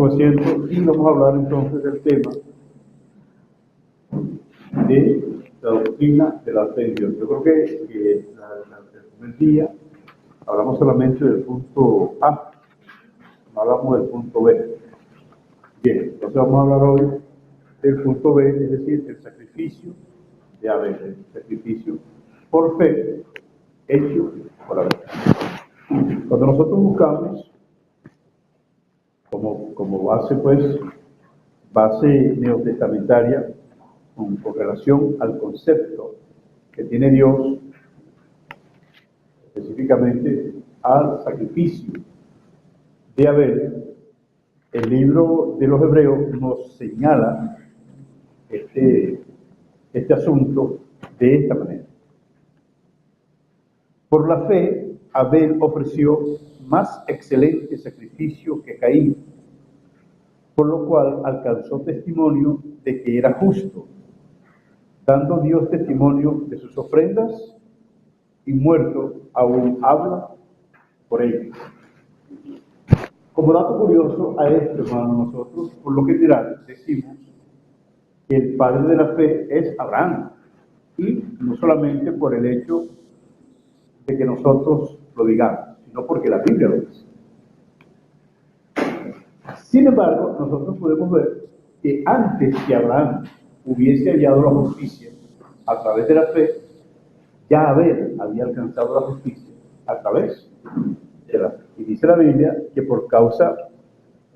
su asiento y vamos a hablar entonces del tema de la doctrina de la fe en Dios. Yo creo que el primer día hablamos solamente del punto A, no hablamos del punto B. Bien, entonces vamos a hablar hoy del punto B, es decir, el sacrificio de Abel, el sacrificio por fe hecho por Abel. Cuando nosotros buscamos como base, pues, base neotestamentaria con relación al concepto que tiene Dios, específicamente al sacrificio de Abel, el libro de los Hebreos nos señala este asunto de esta manera. Por la fe, Abel ofreció más excelente sacrificio que Caín, por lo cual alcanzó testimonio de que era justo, dando Dios testimonio de sus ofrendas, y muerto aún habla por ellas. Como dato curioso a esto, hermano, nosotros por lo general decimos que el padre de la fe es Abraham, y no solamente por el hecho de que nosotros lo digamos, sino porque la Biblia lo dice. Sin embargo, nosotros podemos ver que antes que Abraham hubiese hallado la justicia a través de la fe, ya Abel había alcanzado la justicia a través de la fe. Y dice la Biblia que por causa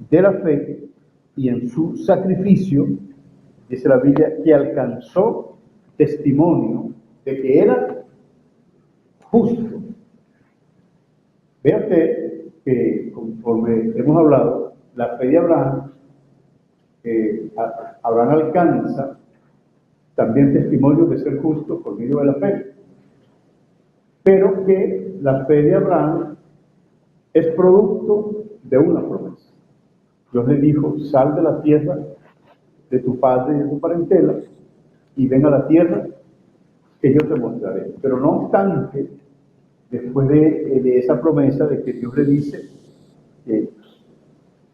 de la fe y en su sacrificio, dice la Biblia que alcanzó testimonio de que era justo. Véate que conforme hemos hablado, la fe de Abraham, Abraham alcanza también testimonio de ser justo por medio de la fe, pero que la fe de Abraham es producto de una promesa. Dios le dijo: sal de la tierra de tu padre y de tu parentela y ven a la tierra que yo te mostraré. Pero no obstante, después de esa promesa de que Dios le dice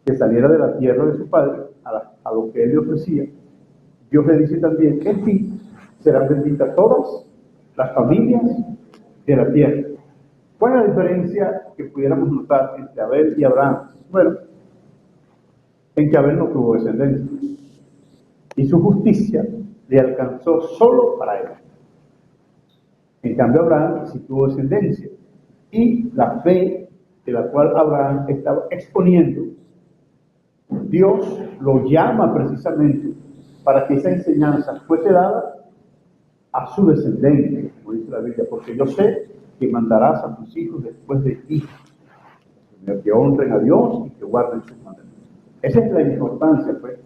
que saliera de la tierra de su padre a lo que él le ofrecía, Dios le dice también: en ti serán benditas todas las familias de la tierra. ¿Cuál es la diferencia que pudiéramos notar entre Abel y Abraham? Bueno, en que Abel no tuvo descendencia y su justicia le alcanzó solo para él. En cambio, Abraham sí tuvo descendencia, y la fe de la cual Abraham estaba exponiendo, Dios lo llama precisamente para que esa enseñanza fuese dada a su descendencia, como dice la Biblia, porque yo sé que mandarás a tus hijos después de ti, que honren a Dios y que guarden sus mandamientos. Esa es la importancia, pues,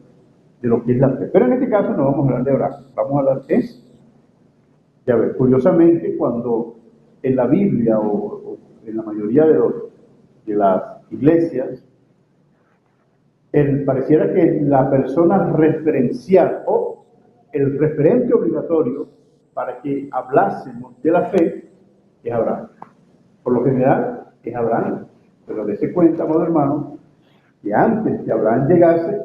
de lo que es la fe. Pero en este caso no vamos a hablar de Abraham, vamos a hablar de Abel. Curiosamente, cuando en la Biblia o en la mayoría de las iglesias, pareciera que la persona referencial o el referente obligatorio para que hablásemos de la fe es Abraham. Por lo general es Abraham, pero dése cuenta, amado hermano, que antes que Abraham llegase,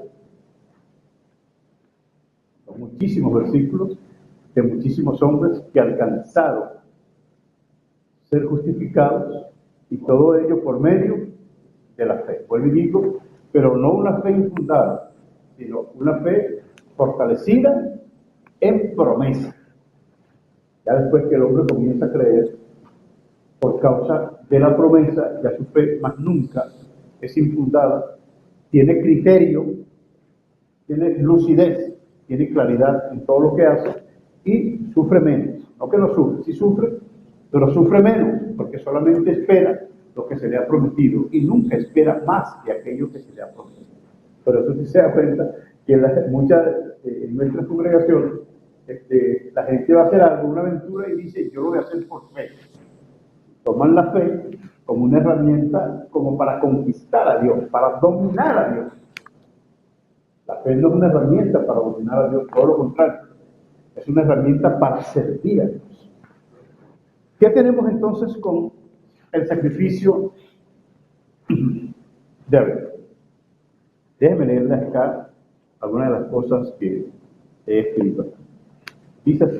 son muchísimos versículos de muchísimos hombres que alcanzaron ser justificados, y todo ello por medio de la fe. Vuelvo y digo, pero no una fe infundada, sino una fe fortalecida en promesa. Ya después que el hombre comienza a creer, por causa de la promesa, ya su fe más nunca es infundada, tiene criterio, tiene lucidez, tiene claridad en todo lo que hace, y sufre menos. No que no sufre, sí sufre, pero sufre menos, porque solamente espera lo que se le ha prometido y nunca espera más que aquello que se le ha prometido. Por eso sí se da cuenta que en nuestras congregaciones, la gente va a hacer algo, una aventura, y dice: yo lo voy a hacer por fe. Toman la fe como una herramienta como para conquistar a Dios, para dominar a Dios. La fe no es una herramienta para dominar a Dios, todo lo contrario, es una herramienta para servir a Dios. ¿Qué tenemos entonces con el sacrificio de Abel? Déjenme leerles acá algunas de las cosas que he escrito. Dice así: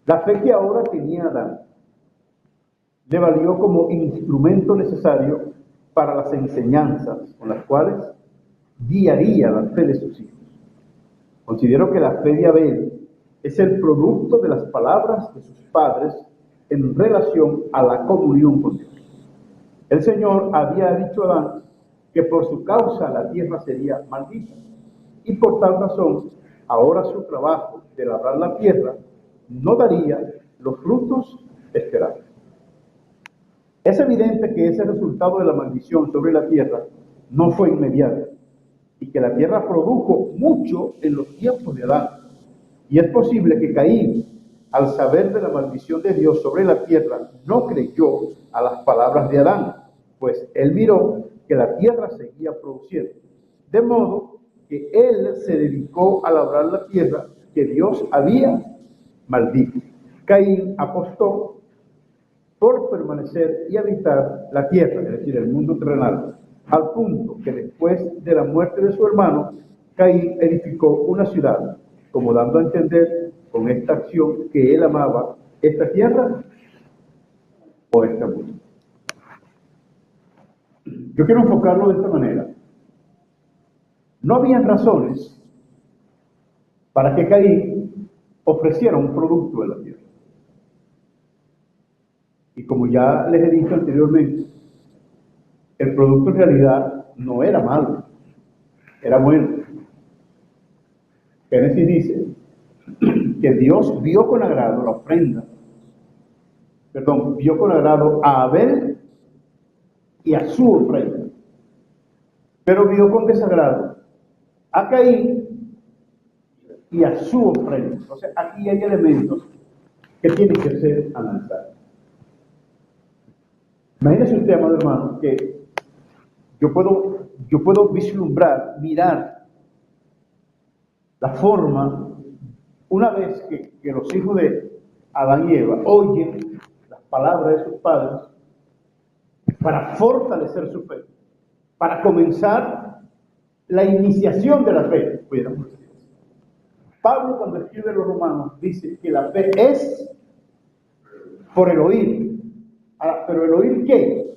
la fe que ahora tenía Adán le valió como instrumento necesario para las enseñanzas con las cuales guiaría la fe de sus hijos. Considero que la fe de Abel es el producto de las palabras de sus padres en relación a la comunión con Dios. El Señor había dicho a Adán que por su causa la tierra sería maldita, y por tal razón ahora su trabajo de labrar la tierra no daría los frutos esperados. Es evidente que ese resultado de la maldición sobre la tierra no fue inmediato, y que la tierra produjo mucho en los tiempos de Adán. Y es posible que Caín, al saber de la maldición de Dios sobre la tierra, no creyó a las palabras de Adán, pues él miró que la tierra seguía produciendo. De modo que él se dedicó a labrar la tierra que Dios había maldito. Caín apostó por permanecer y habitar la tierra, es decir, el mundo terrenal, al punto que después de la muerte de su hermano, Caín edificó una ciudad, como dando a entender con esta acción que él amaba esta tierra o este mundo. Yo quiero enfocarlo de esta manera. No habían razones para que Caín ofreciera un producto de la tierra. Y como ya les he dicho anteriormente, el producto en realidad no era malo, era bueno. Génesis dice que Dios vio con agrado la ofrenda, vio con agrado a Abel y a su ofrenda, pero vio con desagrado a Caín y a su ofrenda. Entonces aquí hay elementos que tienen que ser analizados. Imagínese usted, amado hermano, que yo puedo vislumbrar, mirar la forma, una vez que los hijos de Adán y Eva oyen las palabras de sus padres, para fortalecer su fe, para comenzar la iniciación de la fe. Pablo, cuando escribe a los Romanos, dice que la fe es por el oír. Ahora, ¿pero el oír qué?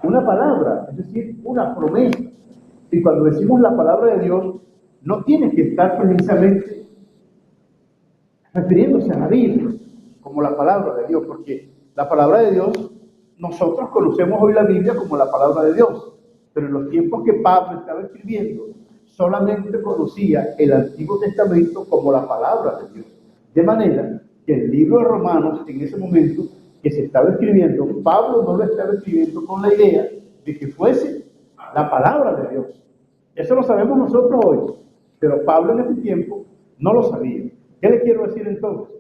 Una palabra, es decir, una promesa. Y cuando decimos la palabra de Dios, no tiene que estar precisamente refiriéndose a la Biblia como la palabra de Dios, porque la palabra de Dios, nosotros conocemos hoy la Biblia como la palabra de Dios, pero en los tiempos que Pablo estaba escribiendo, solamente conocía el Antiguo Testamento como la palabra de Dios. De manera que el libro de Romanos, en ese momento que se estaba escribiendo, Pablo no lo estaba escribiendo con la idea de que fuese la palabra de Dios. Eso lo sabemos nosotros hoy, pero Pablo en ese tiempo no lo sabía. ¿Qué le quiero decir entonces?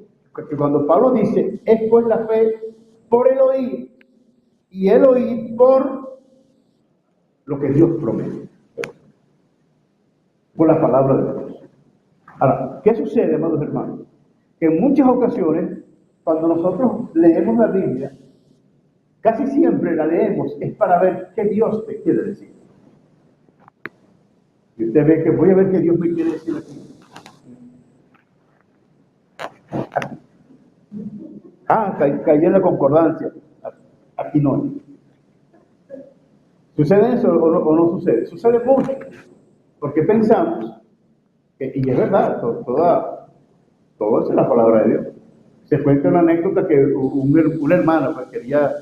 Que cuando Pablo dice, es pues la fe por el oír, y el oír por lo que Dios promete, por la palabra de Dios. Ahora, ¿qué sucede, amados hermanos? Que en muchas ocasiones, cuando nosotros leemos la Biblia, casi siempre la leemos es para ver qué Dios te quiere decir. Y usted ve que voy a ver qué Dios me quiere decir aquí. Caí en la concordancia. Aquí no. ¿Sucede eso o no sucede? Sucede mucho. Porque pensamos, y es verdad, todo es la palabra de Dios. Se cuenta una anécdota que un hermano pues, quería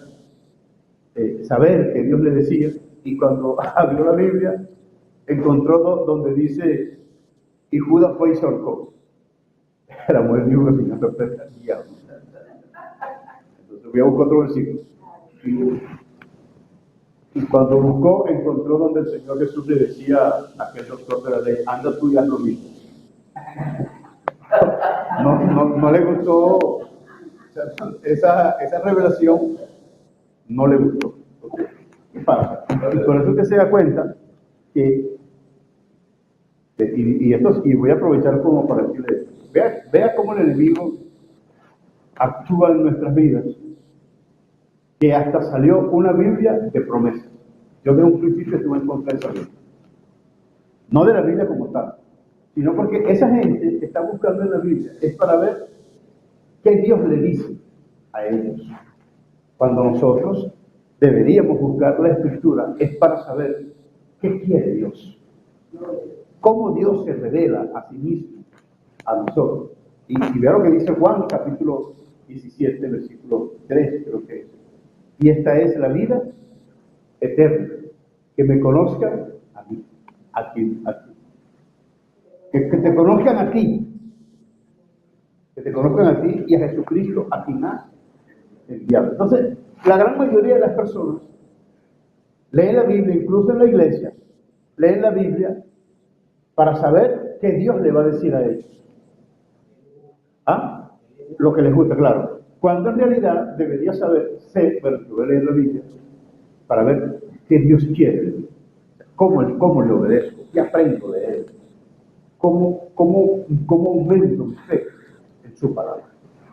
saber qué Dios le decía, y cuando abrió la Biblia, encontró donde dice, y Judas fue y se ahorcó. La mujer dijo que sin sorpresa. Entonces voy a buscar otro versículo. Y cuando buscó, encontró donde el Señor Jesús le decía a aquel doctor de la ley, anda tú y haz lo mismo. No le gustó, esa revelación no le gustó. ¿Qué pasa? Y por eso usted se da cuenta que, y voy a aprovechar como para decirle, vea cómo el enemigo actúa en nuestras vidas, que hasta salió una Biblia de promesas. Yo de un principio estuve en contra de esa Biblia. no de la Biblia como tal, sino porque esa gente que está buscando en la Biblia es para ver qué Dios le dice a ellos. Cuando nosotros deberíamos buscar la Escritura es para saber qué quiere Dios, cómo Dios se revela a sí mismo a nosotros. Y vea lo que dice Juan, capítulo 17, versículo 3, creo que es. Y esta es la vida eterna, que me conozcan a mí, a ti. Que te conozcan a ti, que te conozcan a ti y a Jesucristo, a quien has enviado. Entonces, la gran mayoría de las personas leen la Biblia, incluso en la iglesia, leen la Biblia para saber qué Dios le va a decir a ellos. ¿Ah? Lo que les gusta, claro. Cuando en realidad debería saber, pero yo voy a leer la Biblia para ver qué Dios quiere, cómo le obedezco, qué aprendo de Él, cómo aumento mi fe en su palabra.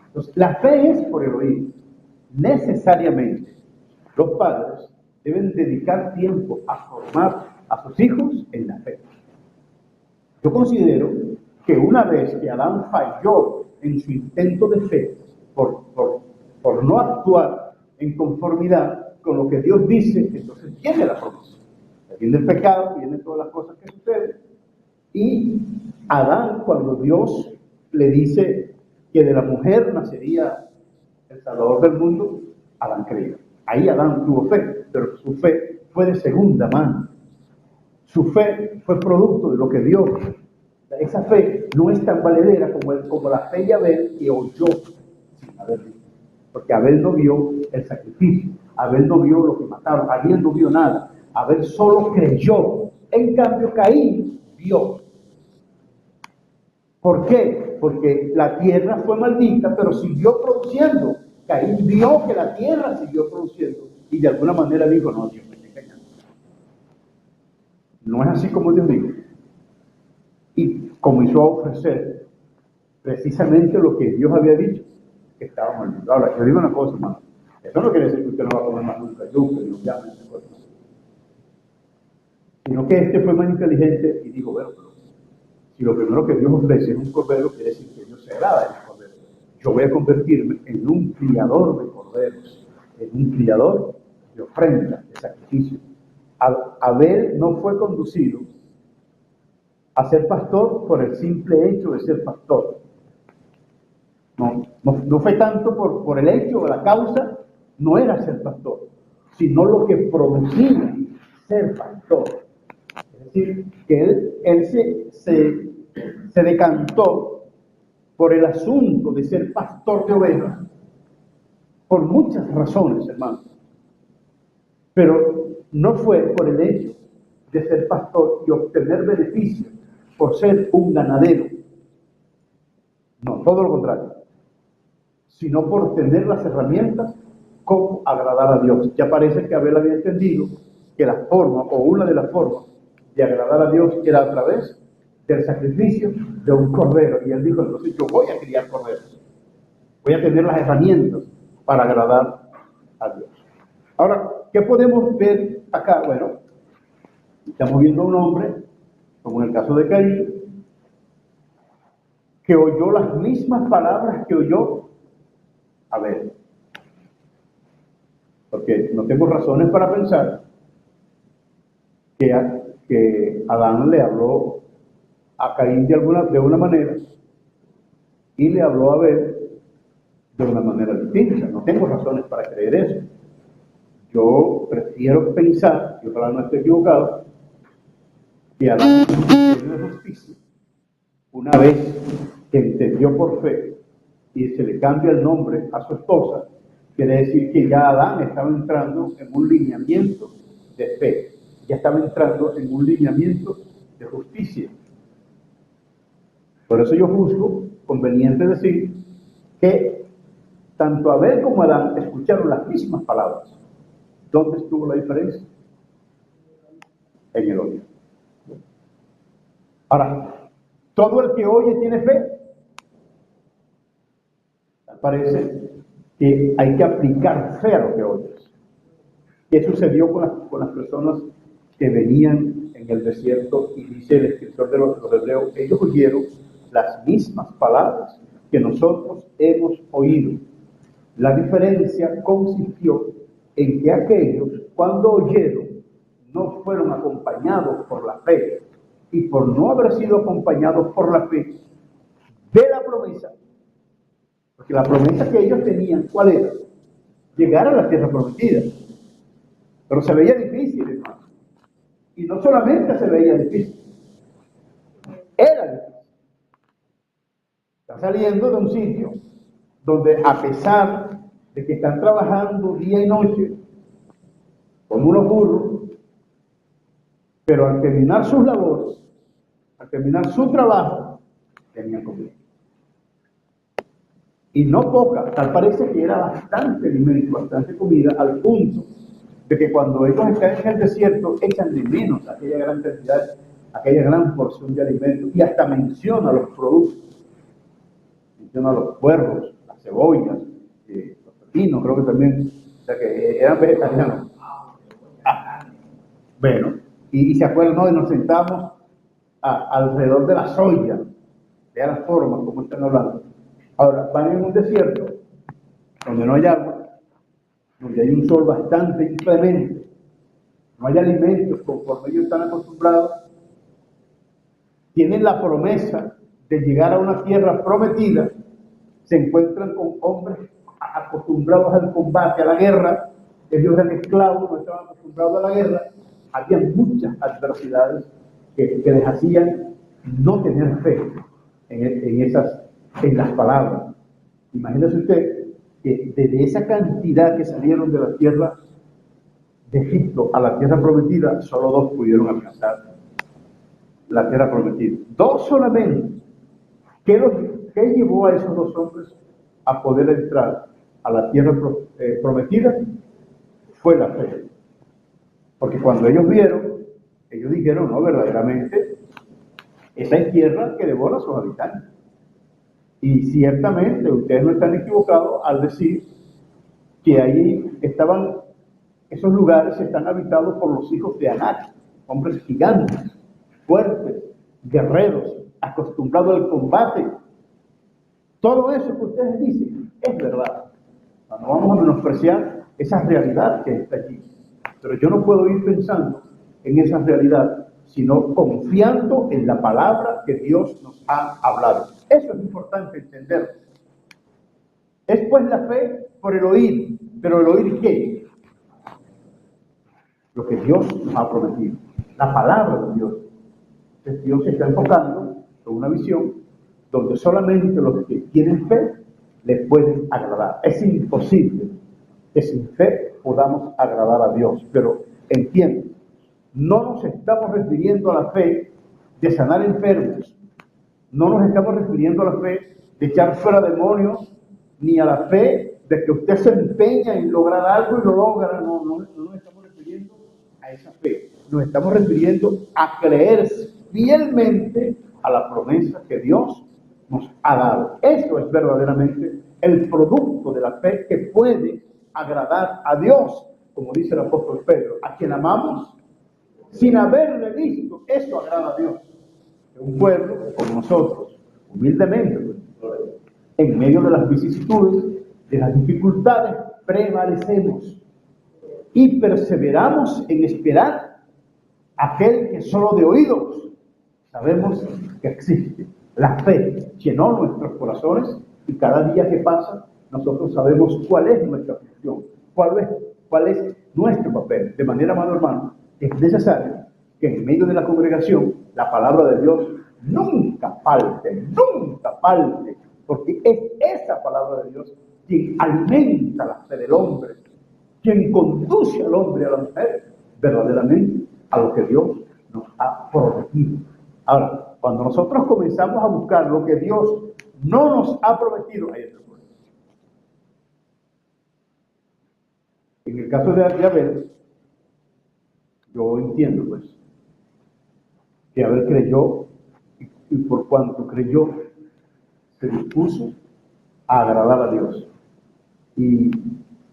Entonces, la fe es por el oír. Necesariamente, los padres deben dedicar tiempo a formar a sus hijos en la fe. Yo considero que una vez que Adán falló en su intento de fe por no actuar en conformidad con lo que Dios dice, entonces viene la promesa. Viene el pecado, vienen todas las cosas que suceden. Y Adán, cuando Dios le dice que de la mujer nacería el Salvador del mundo, Adán creyó. Ahí Adán tuvo fe, pero su fe fue de segunda mano. Su fe fue producto de lo que Dios. Esa fe no es tan valedera como la fe de Abel, que oyó sin haber visto. Porque Abel no vio el sacrificio, Abel no vio lo que mataron, Abel no vio nada. Abel solo creyó. En cambio, Caín vio. ¿Por qué? Porque la tierra fue maldita, pero siguió produciendo. Caín vio que la tierra siguió produciendo y de alguna manera dijo, no, Dios me está engañando. No es así como Dios dijo. Y comenzó a ofrecer precisamente lo que Dios había dicho, que estaba maldito. Ahora, yo digo una cosa, hermano. Eso no quiere decir que usted no va a comer más nunca yuca, ni los llamen, esas cosas. Sino que este fue más inteligente y dijo, bueno, pero si lo primero que Dios ofrece es un cordero, quiere decir que Dios se agrada del cordero. Yo voy a convertirme en un criador de corderos, en un criador de ofrendas, de sacrificio. Abel no fue conducido a ser pastor por el simple hecho de ser pastor. No fue tanto por el hecho o la causa, no era ser pastor, sino lo que producía ser pastor. Es decir, que él se decantó por el asunto de ser pastor de ovejas, por muchas razones, hermano. Pero no fue por el hecho de ser pastor y obtener beneficios por ser un ganadero. No, todo lo contrario. Sino por tener las herramientas cómo agradar a Dios. Ya parece que Abel había entendido que la forma, o una de las formas de agradar a Dios era a través del sacrificio de un cordero. Y él dijo, entonces yo voy a criar corderos. Voy a tener las herramientas para agradar a Dios. Ahora, ¿qué podemos ver acá? Bueno, estamos viendo a un hombre, como en el caso de Caín, que oyó las mismas palabras que oyó Abel. Porque no tengo razones para pensar que Adán le habló a Caín de una manera y le habló a Abel de una manera distinta. No tengo razones para creer eso. Yo prefiero pensar, y ojalá no esté equivocado, que Adán tiene de justicia una vez que entendió por fe y se le cambia el nombre a su esposa, quiere decir que ya Adán estaba entrando en un lineamiento de fe, ya estaba entrando en un lineamiento de justicia. Por eso yo juzgo conveniente decir que tanto Abel como Adán escucharon las mismas palabras. ¿Dónde estuvo la diferencia? En el oído. Ahora, ¿todo el que oye tiene fe? Parece que hay que aplicar fe a lo que oyes. ¿Qué sucedió con las personas que venían en en el desierto, y dice el escritor de los Hebreos, ellos oyeron las mismas palabras que nosotros hemos oído. La diferencia consistió en que aquellos, cuando oyeron, no fueron acompañados por la fe, y por no haber sido acompañados por la fe de la promesa, porque la promesa que ellos tenían, ¿cuál era? Llegar a la tierra prometida. Pero se veía difícil, hermano. Y no solamente se veía difícil, era difícil. Están saliendo de un sitio donde, a pesar de que están trabajando día y noche como unos burros, pero al terminar sus labores, al terminar su trabajo, tenían comida. Y no poca, tal parece que era bastante alimento, bastante comida, al punto de que cuando ellos están en el desierto echan de menos aquella gran cantidad, aquella gran porción de alimentos, y hasta menciona los productos, menciona los puerros, las cebollas, los pepinos, creo que también, o sea que eran vegetarianos. Bueno, y se acuerdan, ¿no? Y nos sentamos alrededor de la soya, de la forma como están hablando. Ahora, van en un desierto donde no hay agua, donde hay un sol bastante inclemente, no hay alimentos conforme ellos están acostumbrados, tienen la promesa de llegar a una tierra prometida, se encuentran con hombres acostumbrados al combate, a la guerra, ellos eran esclavos, no estaban acostumbrados a la guerra, había muchas adversidades que les hacían no tener fe en las palabras. Imagínese usted que de esa cantidad que salieron de la tierra de Egipto a la tierra prometida, solo 2 pudieron alcanzar la tierra prometida. 2 solamente. ¿Qué llevó a esos 2 hombres a poder entrar a la tierra prometida? Fue la fe. Porque cuando ellos vieron, ellos dijeron, no, verdaderamente, esa es tierra que devora a sus habitantes. Y ciertamente ustedes no están equivocados al decir que ahí estaban, esos lugares están habitados por los hijos de Anak, hombres gigantes, fuertes, guerreros, acostumbrados al combate. Todo eso que ustedes dicen es verdad. No vamos a menospreciar esa realidad que está aquí. Pero yo no puedo ir pensando en esa realidad, sino confiando en la palabra que Dios nos ha hablado. Eso es importante entender. Es pues la fe por el oír. ¿Pero el oír qué? Lo que Dios nos ha prometido. La palabra de Dios. Entonces Dios se está enfocando en una visión donde solamente los que tienen fe les pueden agradar. Es imposible que sin fe podamos agradar a Dios. Pero entienden, no nos estamos refiriendo a la fe de sanar enfermos. No nos estamos refiriendo a la fe de echar fuera demonios, ni a la fe de que usted se empeña en lograr algo y lo logra. No nos estamos refiriendo a esa fe. Nos estamos refiriendo a creer fielmente a la promesa que Dios nos ha dado. Eso es verdaderamente el producto de la fe que puede agradar a Dios, como dice el apóstol Pedro, a quien amamos sin haberle visto. Eso agrada a Dios. Un pueblo como nosotros, humildemente, en medio de las vicisitudes, de las dificultades, prevalecemos y perseveramos en esperar aquel que solo de oídos sabemos que existe. La fe llenó nuestros corazones y cada día que pasa nosotros sabemos cuál es nuestra función, cuál es nuestro papel. De manera, amado hermano, es necesario que en medio de la congregación la palabra de Dios nunca falte, porque es esa palabra de Dios quien alimenta la fe del hombre, quien conduce al hombre y a la mujer verdaderamente a lo que Dios nos ha prometido. Ahora, cuando nosotros comenzamos a buscar lo que Dios no nos ha prometido, ahí está el problema. En el caso de Abel, yo entiendo pues que Abel creyó, y por cuanto creyó, se dispuso a agradar a Dios. Y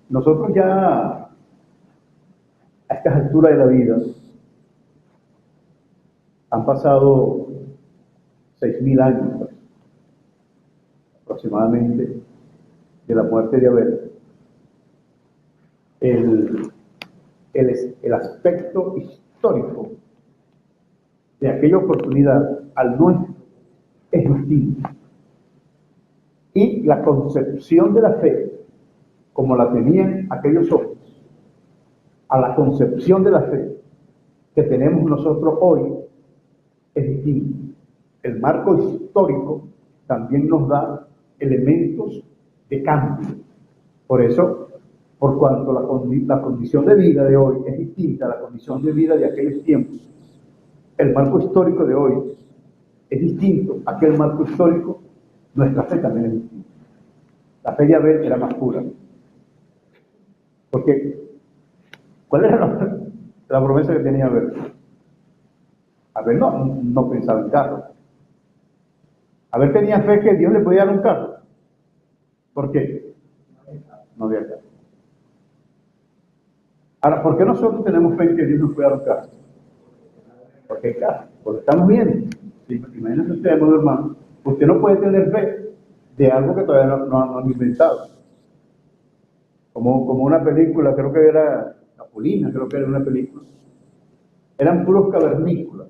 nosotros ya, a estas alturas de la vida, Han pasado 6.000 años, pues, aproximadamente, de la muerte de Abel. El aspecto histórico de aquella oportunidad al nuestro es distinto. Y la concepción de la fe, como la tenían aquellos hombres, a la concepción de la fe que tenemos nosotros hoy, es distinto. El marco histórico también nos da elementos de cambio. Por eso, por cuanto la condición de vida de hoy es distinta a la condición de vida de aquellos tiempos, el marco histórico de hoy es distinto a aquel marco histórico, nuestra fe también es distinta. La fe de Abel era más pura. Porque, ¿cuál era la promesa que tenía Abel? Abel no pensaba en carro. Abel tenía fe que Dios le podía dar un carro. ¿Por qué? No había carro. Ahora, ¿por qué nosotros tenemos fe en que Dios nos puede dar un carro? Porque hay carro, porque estamos viendo. Sí, imagínense usted, hermano, usted no puede tener fe de algo que todavía no han inventado. Como una película, creo que era Capulina, creo que era una película. Eran puros cavernícolas,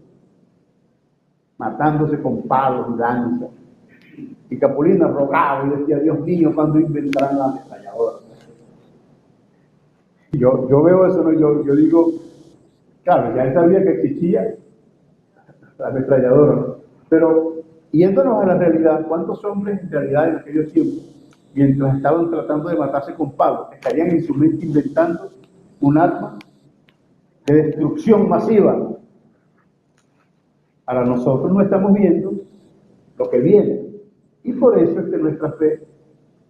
matándose con palos y lanzas. Y Capulina rogaba y decía, Dios mío, ¿cuándo inventarán la ametralladora? Yo veo eso, ¿no? Yo digo, claro, ya él sabía que existía la ametralladora, ¿no? Pero, yéndonos a la realidad, ¿cuántos hombres en realidad en aquellos tiempos, mientras estaban tratando de matarse con palos, estarían en su mente inventando un arma de destrucción masiva? Ahora nosotros no estamos viendo lo que viene. Y por eso es que nuestra fe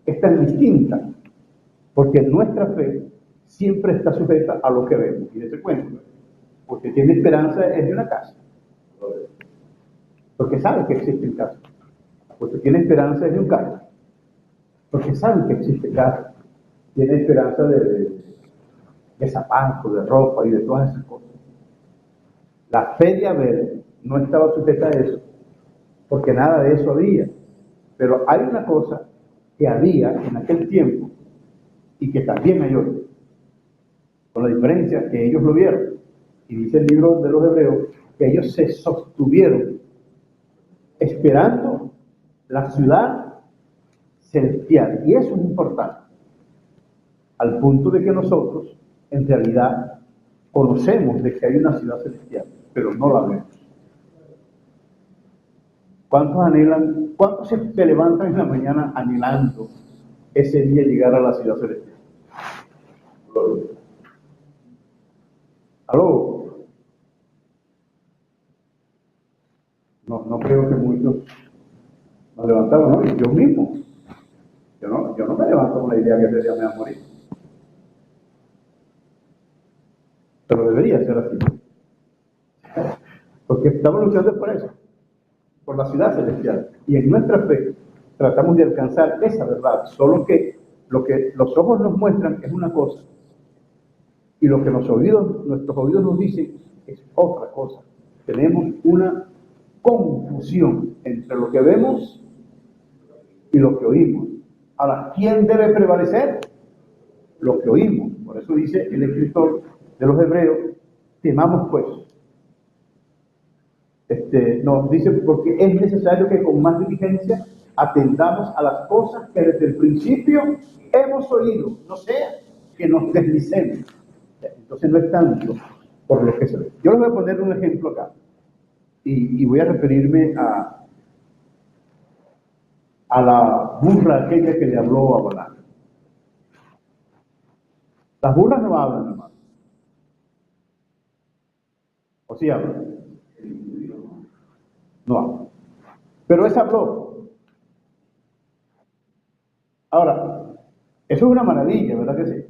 es tan distinta, porque nuestra fe siempre está sujeta a lo que vemos. Y de cuento, porque tiene esperanza es de una casa, porque sabe que existe un casa. Porque tiene esperanza es de un carro, porque sabe que existe carro. Tiene esperanza de zapatos, de ropa y de todas esas cosas. La fe de Abel no estaba sujeta a eso, porque nada de eso había. Pero hay una cosa que había en aquel tiempo y que también hay hoy, con la diferencia que ellos lo vieron. Y dice el libro de los Hebreos que ellos se sostuvieron esperando la ciudad celestial. Y eso es importante, al punto de que nosotros, en realidad, conocemos de que hay una ciudad celestial, pero no la vemos. ¿Cuántos anhelan, cuántos se levantan en la mañana anhelando ese día llegar a la ciudad celestial? ¿Aló? No creo que muchos nos levantamos, ¿no? Y yo mismo. Yo no me levanto con la idea que ese día me va a morir. Pero debería ser así. Porque estamos luchando por eso, por la ciudad celestial. Y en nuestra fe tratamos de alcanzar esa verdad. Solo que lo que los ojos nos muestran es una cosa. Y lo que nuestros oídos nos dicen es otra cosa. Tenemos una confusión entre lo que vemos y lo que oímos. Ahora, ¿quién debe prevalecer? Lo que oímos. Por eso dice el escritor de los Hebreos, temamos pues. Nos dice, porque es necesario que con más diligencia atendamos a las cosas que desde el principio hemos oído, no sea que nos deslicemos. Entonces no es tanto por lo que se ve. Yo les voy a poner un ejemplo acá y voy a referirme a la burra aquella que le habló a Balaam. Las burras no hablan, hermano. ¿O sí hablan? No hablan. Pero esa habló. Ahora, eso es una maravilla, ¿verdad que sí?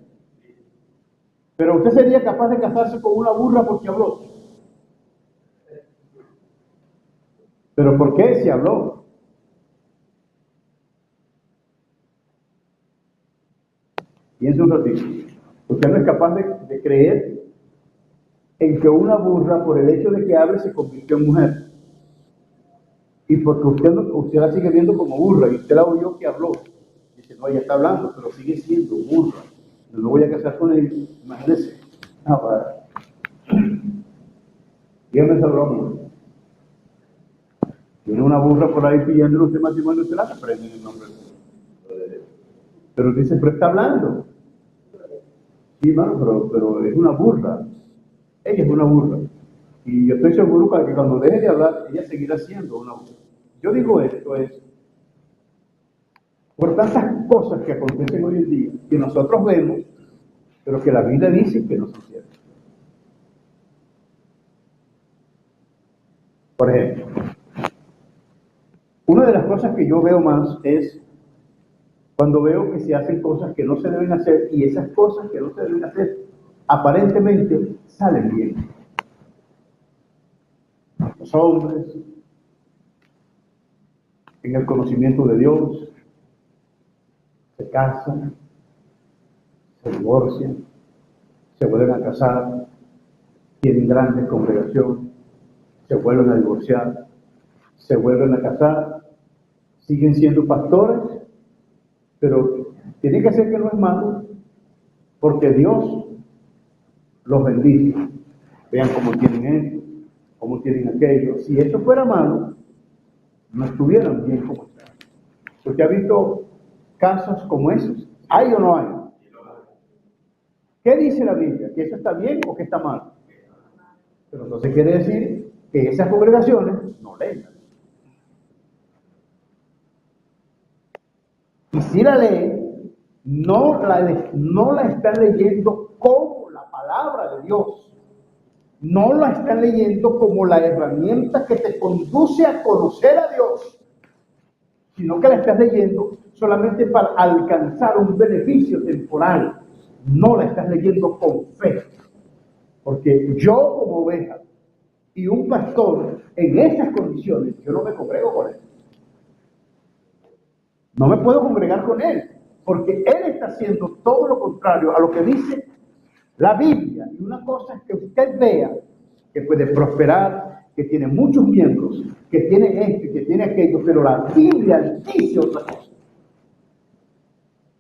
Pero usted sería capaz de casarse con una burra porque habló. ¿Pero por qué si habló? Piense un ratito. Usted no es capaz de creer en que una burra, por el hecho de que hable, se convirtió en mujer. Y porque usted la sigue viendo como burra, y usted la oyó que habló. Dice, no, ella está hablando, pero sigue siendo burra. No me voy a casar con ella, imagínese. Dígame esa broma. Tiene una burra por ahí pidiéndole usted matrimonio, usted la aprende en el nombre de Dios. Pero dice, pero está hablando. Sí, mano, pero es una burra. Ella es una burra. Y yo estoy seguro que cuando deje de hablar, ella seguirá siendo una burra. Yo digo esto es por tantas cosas que acontecen hoy en día, que nosotros vemos, pero que la Biblia dice que no son ciertas. Por ejemplo, una de las cosas que yo veo más es cuando veo que se hacen cosas que no se deben hacer y esas cosas que no se deben hacer aparentemente salen bien. Los hombres, en el conocimiento de Dios, se casan, se divorcian, se vuelven a casar, tienen grandes congregaciones, se vuelven a divorciar, se vuelven a casar, siguen siendo pastores, pero tiene que ser que no es malo, porque Dios los bendice. Vean cómo tienen esto, cómo tienen aquello. Si esto fuera malo, no estuvieran bien como están. ¿Usted ha visto casos como esos? ¿Hay o no hay? ¿Qué dice la Biblia? ¿Que eso está bien o que está mal? Pero entonces quiere decir que esas congregaciones no leen. Y si la leen, no la están leyendo como la palabra de Dios. No la están leyendo como la herramienta que te conduce a conocer a Dios, sino que la estás leyendo solamente para alcanzar un beneficio temporal. No la estás leyendo con fe. Porque yo como oveja y un pastor en esas condiciones, yo no me congrego con él. No me puedo congregar con él, porque él está haciendo todo lo contrario a lo que dice la Biblia. Y una cosa es que usted vea que puede prosperar, que tiene muchos miembros, que tiene esto, que tiene aquello, pero la Biblia dice otra cosa.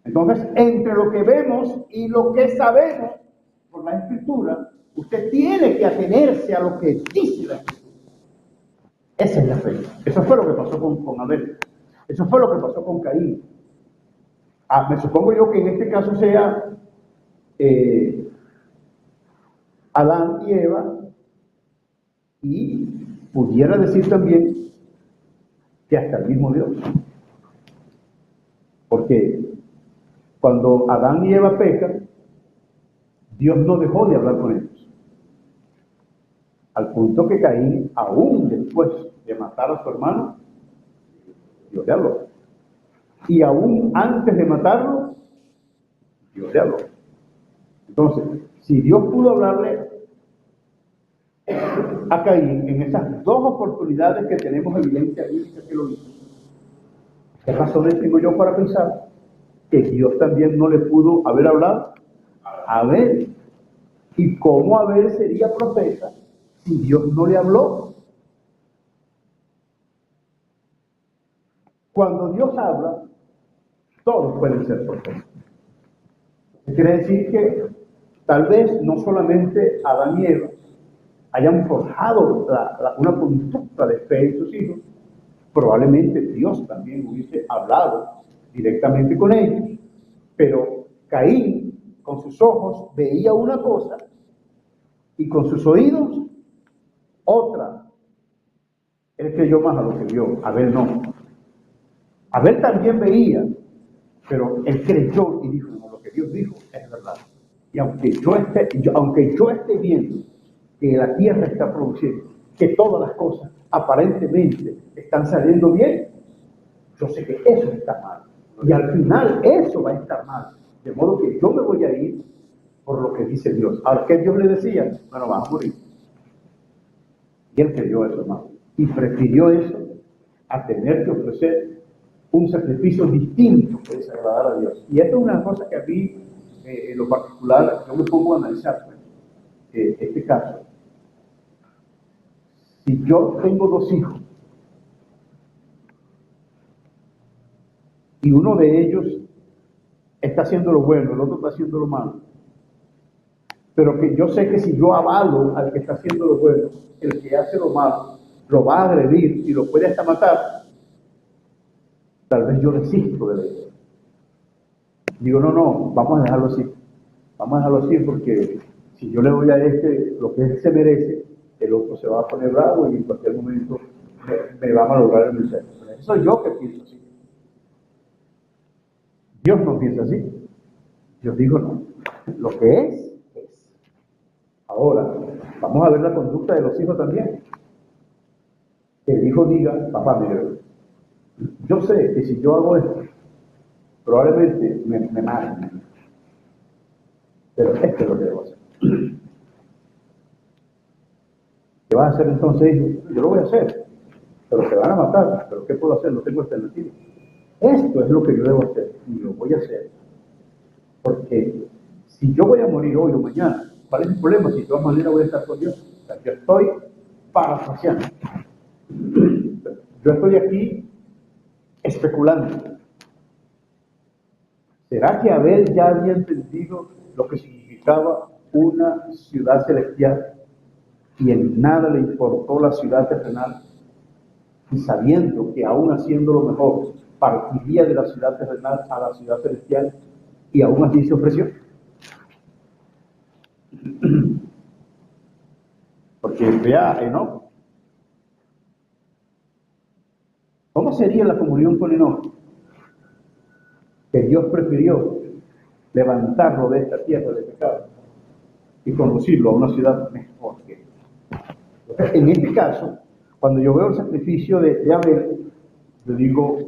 Entonces, entre lo que vemos y lo que sabemos por la Escritura, usted tiene que atenerse a lo que dice la Escritura. Esa es la fe. Eso fue lo que pasó con Abel. Eso fue lo que pasó con Caín. Me supongo yo que en este caso sea Adán y Eva, y pudiera decir también que hasta el mismo Dios. Porque cuando Adán y Eva pecan, Dios no dejó de hablar con ellos. Al punto que Caín, aún después de matar a su hermano, Dios le habló. Y aún antes de matarlo, Dios le habló. Entonces, si Dios pudo hablarle a Caín en esas dos oportunidades que tenemos evidencia bíblica que lo hizo, ¿qué razones tengo yo para pensar que Dios también no le pudo haber hablado a Abel? ¿Y cómo Abel sería profeta si Dios no le habló? Cuando Dios habla, todos pueden ser profetas. Quiere decir que tal vez no solamente Adán y Eva hayan forjado una conducta de fe en sus hijos, probablemente Dios también hubiese hablado directamente con ellos, pero Caín con sus ojos veía una cosa y con sus oídos otra. Él creyó más a lo que vio, Abel no. Abel también veía, pero él creyó y dijo, no, lo que Dios dijo es verdad. Y aunque yo esté viendo que la tierra está produciendo, que todas las cosas aparentemente están saliendo bien, yo sé que eso está mal. Y al final eso va a estar mal. De modo que yo me voy a ir por lo que dice Dios. Ahora, ¿qué Dios le decía? Bueno, vas a morir. Y él creyó eso, hermano. Y prefirió eso a tener que ofrecer un sacrificio distinto que desagradar a Dios. Y esto es una cosa que a mí, en lo particular, yo me pongo a analizar este caso. yo tengo dos hijos y uno de ellos está haciendo lo bueno, el otro está haciendo lo malo, pero que yo sé que si yo avalo al que está haciendo lo bueno, el que hace lo malo lo va a agredir y lo puede hasta matar, tal vez yo desisto de la idea. Digo, no, vamos a dejarlo así. Vamos a dejarlo así porque si yo le doy a este lo que él se merece, el otro se va a poner bravo y en cualquier momento me va a malograr el mensaje. Eso soy yo que pienso así. Dios no piensa así. Dios dijo, no, lo que es. Ahora, vamos a ver la conducta de los hijos también. Que el hijo diga, papá, mire, yo sé que si yo hago esto, probablemente me maten. Pero esto es lo que debo hacer. ¿Qué vas a hacer entonces, hijo? Yo lo voy a hacer, pero te van a matar. ¿Pero qué puedo hacer? No tengo alternativa. Esto es lo que yo debo hacer y lo voy a hacer. Porque si yo voy a morir hoy o mañana, ¿cuál es el problema? Si de todas maneras voy a estar con Dios. O sea, yo estoy parafraseando. Yo estoy aquí especulando. ¿Será que Abel ya había entendido lo que significaba una ciudad celestial y en nada le importó la ciudad terrenal? Y sabiendo que aún haciendo lo mejor, partiría de la ciudad terrenal a la ciudad celestial y aún así se ofreció. Porque vea Enoc. ¿Cómo sería la comunión con Enoc? Que Dios prefirió levantarlo de esta tierra de pecado y conducirlo a una ciudad mejor que él. Entonces, en este caso, cuando yo veo el sacrificio de Abel, yo digo,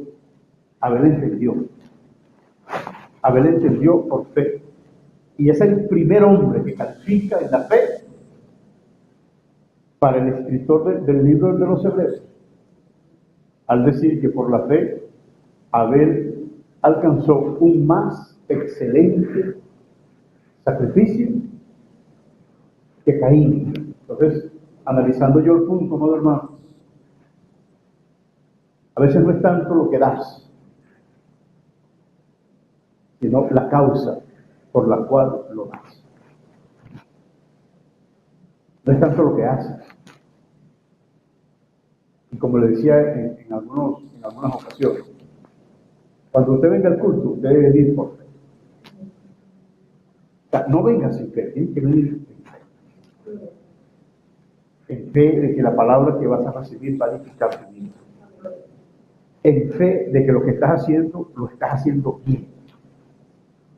Abel entendió. Abel entendió por fe. Y es el primer hombre que califica en la fe para el escritor del libro de los Hebreos, al decir que por la fe Abel alcanzó un más excelente sacrificio que Caín. Entonces, analizando yo el punto, amado hermano, a veces no es tanto lo que das, sino la causa por la cual lo das. No es tanto lo que haces. Y como le decía en algunas ocasiones, cuando usted venga al culto, usted debe venir por fe. O sea, no venga sin fe, tiene que venir en fe. En fe de que la palabra que vas a recibir va a edificar tu vida. En fe de que lo que estás haciendo, lo estás haciendo bien.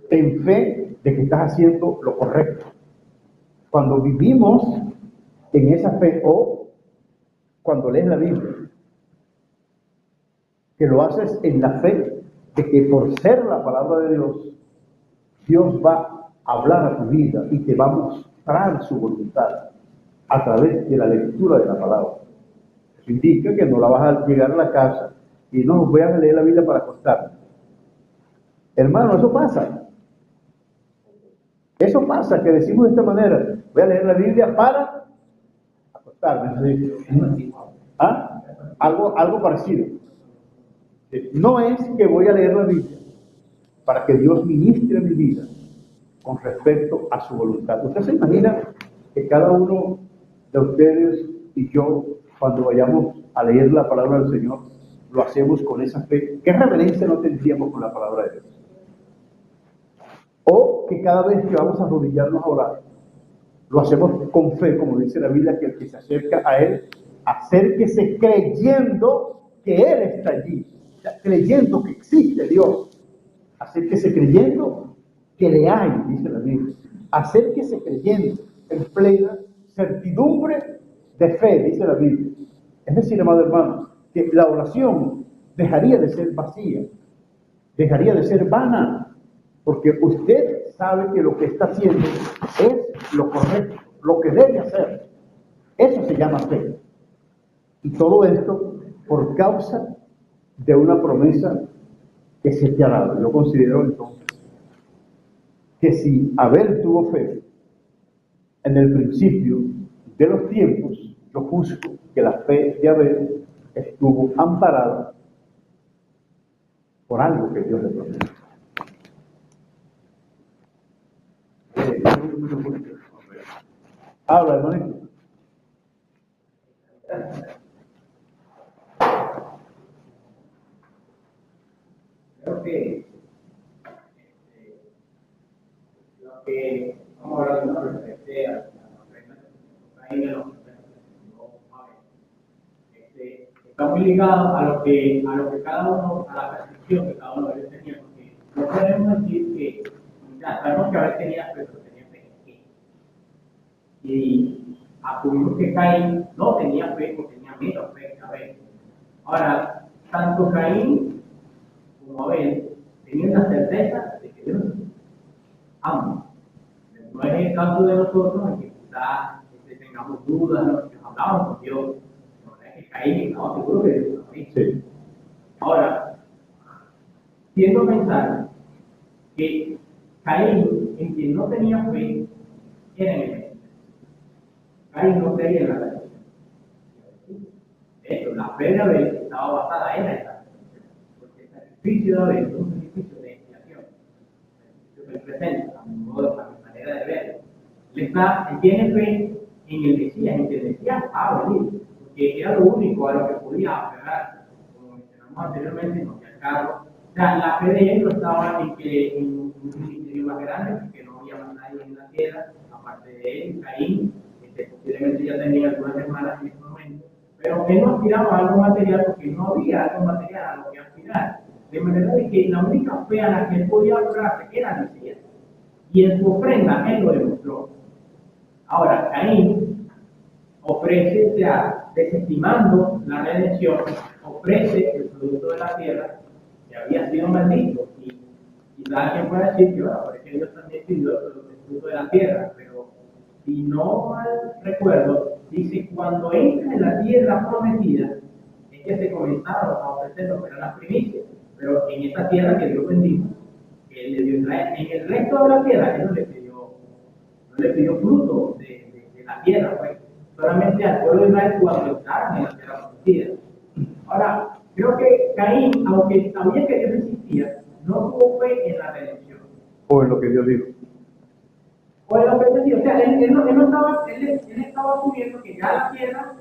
En fe de que estás haciendo lo correcto. Cuando vivimos en esa fe, o cuando lees la Biblia, que lo haces en la fe de que por ser la palabra de Dios, Dios va a hablar a tu vida y te va a mostrar su voluntad a través de la lectura de la palabra. Eso indica que no la vas a llegar a la casa y no voy a leer la Biblia para acostarme. Hermano, eso pasa. Eso pasa, que decimos de esta manera, voy a leer la Biblia para acostarme. ¿Ah? Algo parecido. No es que voy a leer la Biblia para que Dios ministre mi vida con respecto a su voluntad. ¿Usted se imagina que cada uno de ustedes y yo, cuando vayamos a leer la palabra del Señor, lo hacemos con esa fe? ¿Qué reverencia no tendríamos con la palabra de Dios? O que cada vez que vamos a arrodillarnos a orar, lo hacemos con fe, como dice la Biblia, que el que se acerca a Él, acérquese creyendo que Él está allí, o sea, creyendo que existe Dios. Acérquese creyendo que le hay, dice la Biblia. Acérquese creyendo en plena certidumbre de fe, dice la Biblia. Es decir, amado hermano, que la oración dejaría de ser vacía, dejaría de ser vana, porque usted sabe que lo que está haciendo es lo correcto, lo que debe hacer. Eso se llama fe. Y todo esto por causa de una promesa que se te ha dado. Yo considero entonces que si Abel tuvo fe en el principio de los tiempos, yo juzgo que la fe de Abel estuvo amparada por algo que Dios le prometió. Habla, hermanito. Creo que lo que vamos a hablar de una referencia a la ofrenda que se nos está muy ligado a lo que cada uno, a la percepción que cada uno de ellos tenía, porque no podemos decir que, ya sabemos que Abel tenía fe, pero tenía fe en qué. Y asumimos que Caín no tenía fe o tenía menos fe que Abel. Ahora, tanto Caín como Abel tenían la certeza de que Dios ama. No es el caso de nosotros en que quizás tengamos dudas, ¿no? Que hablamos con Dios. Que Caín estaba seguro que Dios lo hizo. Sí. Ahora, tiendo a pensar que Caín, en quien no tenía fe, era en el Mesías. Caín no creía en la redención. De hecho, la fe de Abel estaba basada en la redención. Porque el sacrificio de Abel es un sacrificio de expiación. El sacrificio que él presenta, a mi manera de verlo. Él tiene fe en el Mesías, en que el Mesías va a venir. Que era lo único a lo que podía aferrar, como mencionamos anteriormente, no que cargo. O sea, la fe de él no estaba en que en un ministerio más grande, porque no había más nadie en la tierra, aparte de él, Caín, posiblemente ya tenía algunas hermanas en ese momento, pero él no aspiraba a algo material porque no había algo material a lo que aspirar. De manera de que la única fe a la que él podía aferrarse era el Mesías. Y en su ofrenda él lo demostró. Ahora, Caín ofrece, o sea, desestimando la redención, ofrece el producto de la tierra que había sido maldito. Y cada quien puede decir que, bueno, porque Dios también pidió el fruto de la tierra, pero si no mal recuerdo, dice: cuando entra en la tierra prometida, es que se comenzaron a ofrecer lo que eran las primicias, pero en esta tierra que Dios bendijo, que Él le dio Israel, en el resto de la tierra, Él no le pidió fruto de la tierra, pues. Solamente al pueblo de Israel cuando entraron en la tierra prometida. Ahora, creo que Caín, aunque sabía que Dios existía, no tuvo fe en la redención. O en lo que Dios dijo. O en lo que Dios dijo. O sea, él estaba asumiendo que ya la tierra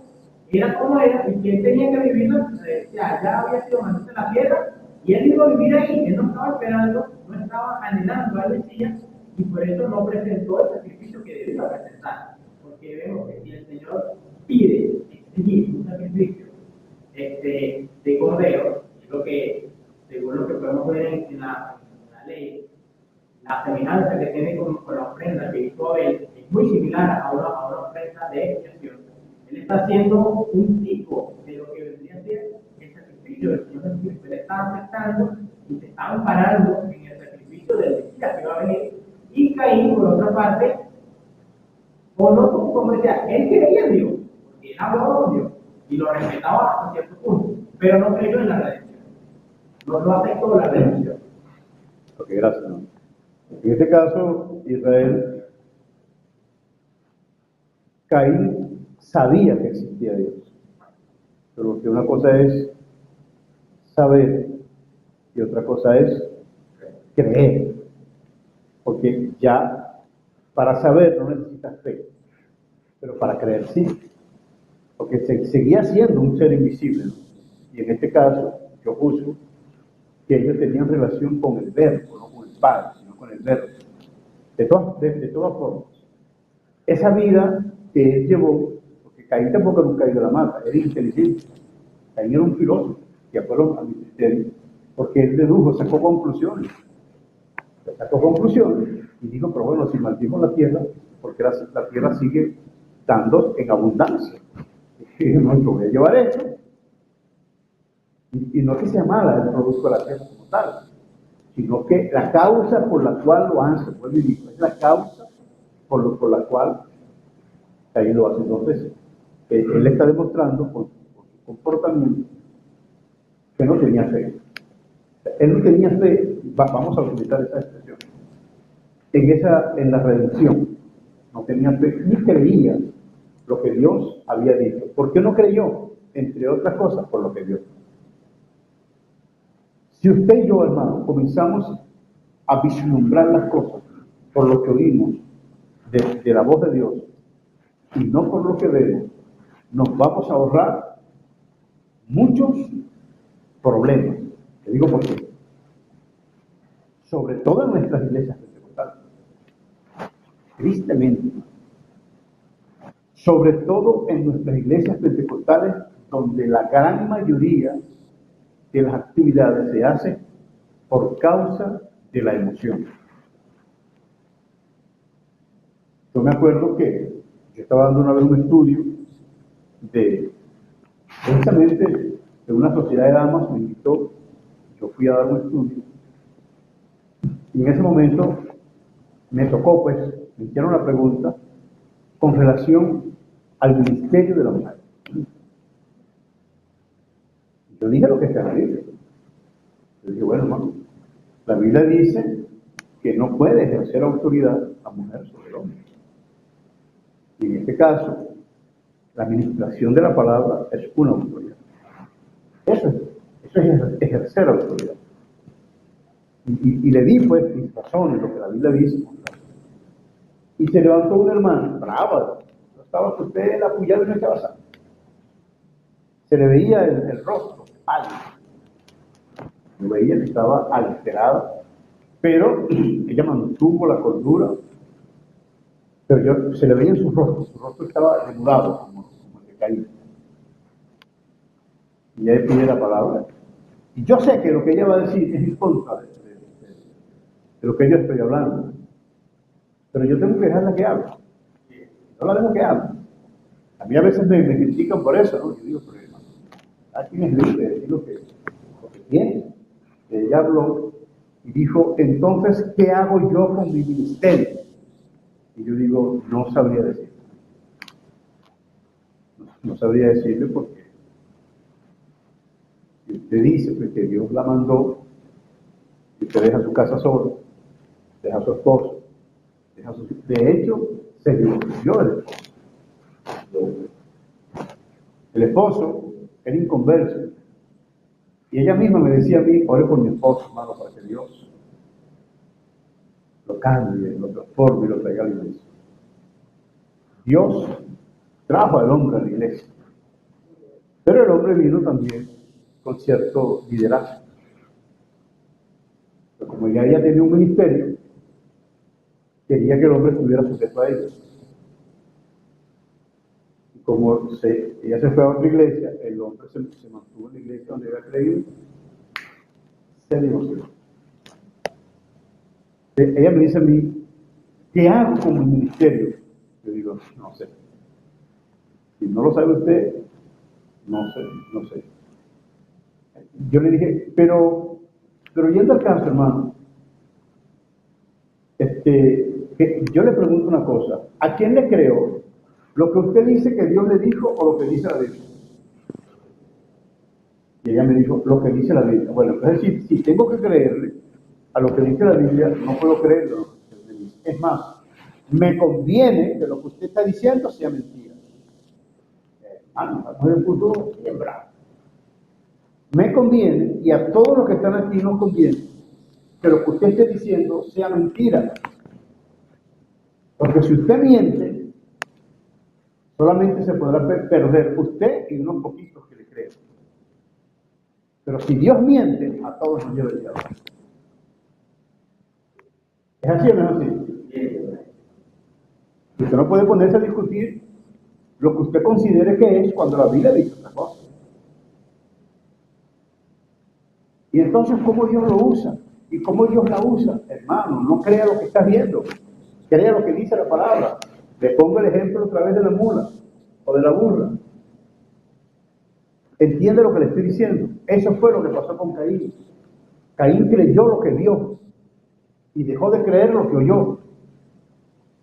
era como era y que él tenía que vivirla. O sea, ya había sido maldita la tierra y él iba a vivir ahí. Él no estaba esperando, no estaba anhelando al Mesías y por eso no presentó el sacrificio que debía presentar. Porque vemos que si el Señor pide exigir un sacrificio de cordero, es lo que, según lo que podemos ver en la ley, la semejanza que tiene con la ofrenda que hizo Abel es muy similar a una ofrenda de expiación. Él está haciendo un tipo de lo que vendría a ser el sacrificio del Señor Jesucristo. Él está aceptando y se está amparando en el sacrificio del Mesías que va a venir. Y Caín, por otra parte, o no, como decía, él creía en Dios, porque él hablaba con Dios y lo respetaba hasta cierto punto, pero no creyó en la redención, no aceptó la redención. Ok, gracias. En este caso, Israel, Caín sabía que existía Dios, pero que una cosa es saber y otra cosa es creer, porque ya para saber no necesitas fe, pero para creer sí, porque seguía siendo un ser invisible, ¿no? Y en este caso yo juzgo que ellos tenían relación con el verbo, no con el Padre, sino con el verbo. De todas formas, esa vida que él llevó, porque Caín tampoco era un caído de la mata, era inteligente. Caín era un filósofo, de acuerdo a mi criterio, porque él dedujo, sacó conclusiones y dijo: pero bueno, si maldimos la tierra, porque la tierra sigue dando en abundancia. Y no, yo voy a llevar esto. Y no que sea mala el producto de la tierra como tal, sino que la causa por la cual lo hace, vuelvo y digo, es la causa por la cual Caín lo hace. Entonces, él está demostrando por su comportamiento que no tenía fe. Él no tenía fe, vamos a utilizar esa expresión, en la redención. No tenía fe, ni creía lo que Dios había dicho. ¿Por qué no creyó? Entre otras cosas, por lo que vio. Si usted y yo, hermano, comenzamos a vislumbrar las cosas por lo que oímos de la voz de Dios y no por lo que vemos, nos vamos a ahorrar muchos problemas. Te digo por qué. Sobre todo en nuestras iglesias pentecostales. Tristemente. Sobre todo en nuestras iglesias pentecostales, donde la gran mayoría de las actividades se hacen por causa de la emoción. Yo me acuerdo que yo estaba dando una vez un estudio precisamente de una sociedad de damas, me invitó, yo fui a dar un estudio, y en ese momento me tocó, pues, me hicieron la pregunta con relación al ministerio de la mujer. Yo dije lo que está en la Biblia. Yo dije, bueno, hermano, la Biblia dice que no puede ejercer autoridad la mujer sobre el hombre. Y en este caso, la administración de la palabra es una autoridad. Eso es ejercer autoridad. Y le di, pues, mis razones, lo que la Biblia dice. Y se levantó una hermana, brava, no estaba que usted la apoyaba y no echaba sangre. Se le veía el rostro pálido. Yo veía que estaba alterada, pero ella mantuvo la cordura, pero se le veía en su rostro estaba demudado, como decaído. Y ella pide la palabra. Y yo sé que lo que ella va a decir es en contra de lo que yo estoy hablando. Pero yo tengo que dejarla que hable. No la dejo que hable. A mí a veces me critican por eso, ¿no? Yo digo, pero aquí es libre de decir lo que tiene. Ella habló y dijo, entonces, ¿qué hago yo con mi ministerio? Y yo digo, no sabría decirle. No sabría decirle porque si usted dice pues, que Dios la mandó y usted deja su casa solo, deja a su esposo, de hecho, se divorció del esposo. El esposo era inconverso. Y ella misma me decía a mí, ore por mi esposo, hermano, para que Dios lo cambie, lo transforme y lo traiga a la iglesia. Dios trajo al hombre a la iglesia. Pero el hombre vino también con cierto liderazgo. Pero como ya ella tenía un ministerio, quería que el hombre estuviera sujeto a ella. Y como ella se fue a otra iglesia, el hombre se mantuvo en la iglesia donde había creído, se divorció. Ella me dice a mí, ¿qué hago con mi ministerio? Yo digo, no sé. Si no lo sabe usted, no sé. Yo le dije, pero yendo al caso, hermano, yo le pregunto una cosa, ¿a quién le creo? ¿Lo que usted dice que Dios le dijo o lo que dice la Biblia? Y ella me dijo, lo que dice la Biblia. Bueno, es decir, si tengo que creerle a lo que dice la Biblia, no puedo creerlo. Es más, me conviene que lo que usted está diciendo sea mentira. Estamos en el punto bien bravo. Me conviene, y a todos los que están aquí nos conviene, que lo que usted esté diciendo sea mentira. Porque si usted miente, solamente se podrá perder usted y unos poquitos que le creen. Pero si Dios miente, a todos nos lleva el diablo. ¿Es así o no es así? Usted no puede ponerse a discutir lo que usted considere que es cuando la Biblia dice otra cosa. Y entonces, ¿cómo Dios lo usa? ¿Y cómo Dios la usa? Hermano, no crea lo que está viendo. Crea lo que dice la palabra. Le pongo el ejemplo otra vez de la mula o de la burra. Entiende lo que le estoy diciendo. Eso fue lo que pasó con Caín. Caín creyó lo que vio y dejó de creer lo que oyó.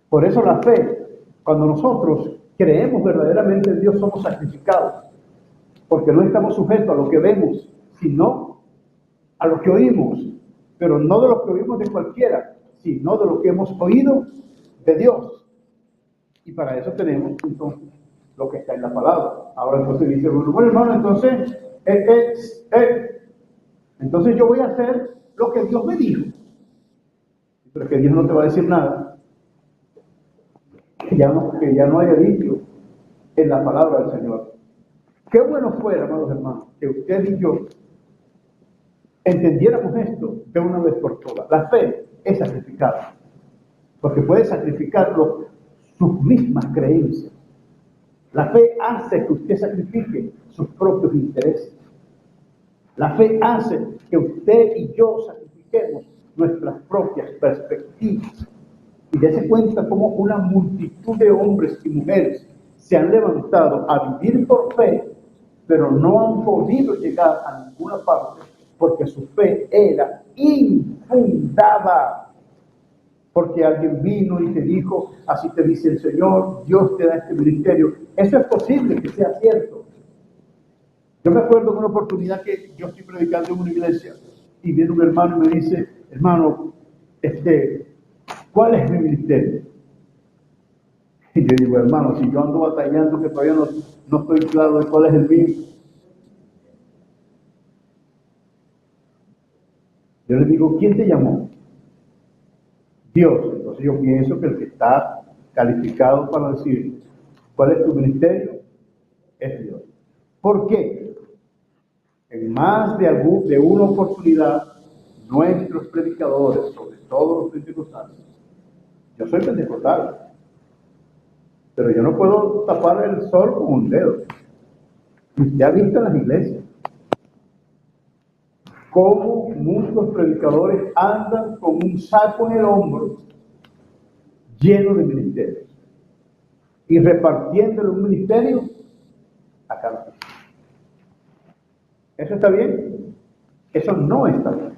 Por eso la fe, cuando nosotros creemos verdaderamente en Dios, somos sacrificados. Porque no estamos sujetos a lo que vemos, sino a lo que oímos. Pero no de lo que oímos de cualquiera, sino de lo que hemos oído de Dios. Y para eso tenemos entonces lo que está en la palabra. Ahora entonces dice, bueno hermano, entonces, entonces yo voy a hacer lo que Dios me dijo. Pero que Dios no te va a decir nada que ya no haya dicho en la palabra del Señor. Qué bueno fuera, amados hermanos, que usted y yo entendiéramos esto de una vez por todas. La fe es sacrificada, porque puede sacrificarlo sus mismas creencias. La fe hace que usted sacrifique sus propios intereses. La fe hace que usted y yo sacrifiquemos nuestras propias perspectivas. Y dése cuenta cómo una multitud de hombres y mujeres se han levantado a vivir por fe, pero no han podido llegar a ninguna parte porque su fe era infundada. Porque alguien vino y te dijo, así te dice el Señor, Dios te da este ministerio. Eso es posible que sea cierto. Yo me acuerdo de una oportunidad que yo estoy predicando en una iglesia y viene un hermano y me dice, hermano, ¿cuál es mi ministerio? Y yo digo, hermano, si yo ando batallando que todavía no estoy claro de cuál es el mío. Yo le digo, ¿quién te llamó? Dios. Entonces yo pienso que el que está calificado para decir cuál es tu ministerio es Dios. ¿Por qué? En más de una oportunidad, nuestros predicadores, sobre todo los pentecostales, yo soy pentecostal, pero yo no puedo tapar el sol con un dedo. Usted ha visto en las iglesias cómo muchos predicadores andan con un saco en el hombro lleno de ministerios y repartiéndole un ministerio a cada uno. ¿Eso está bien? Eso no está bien.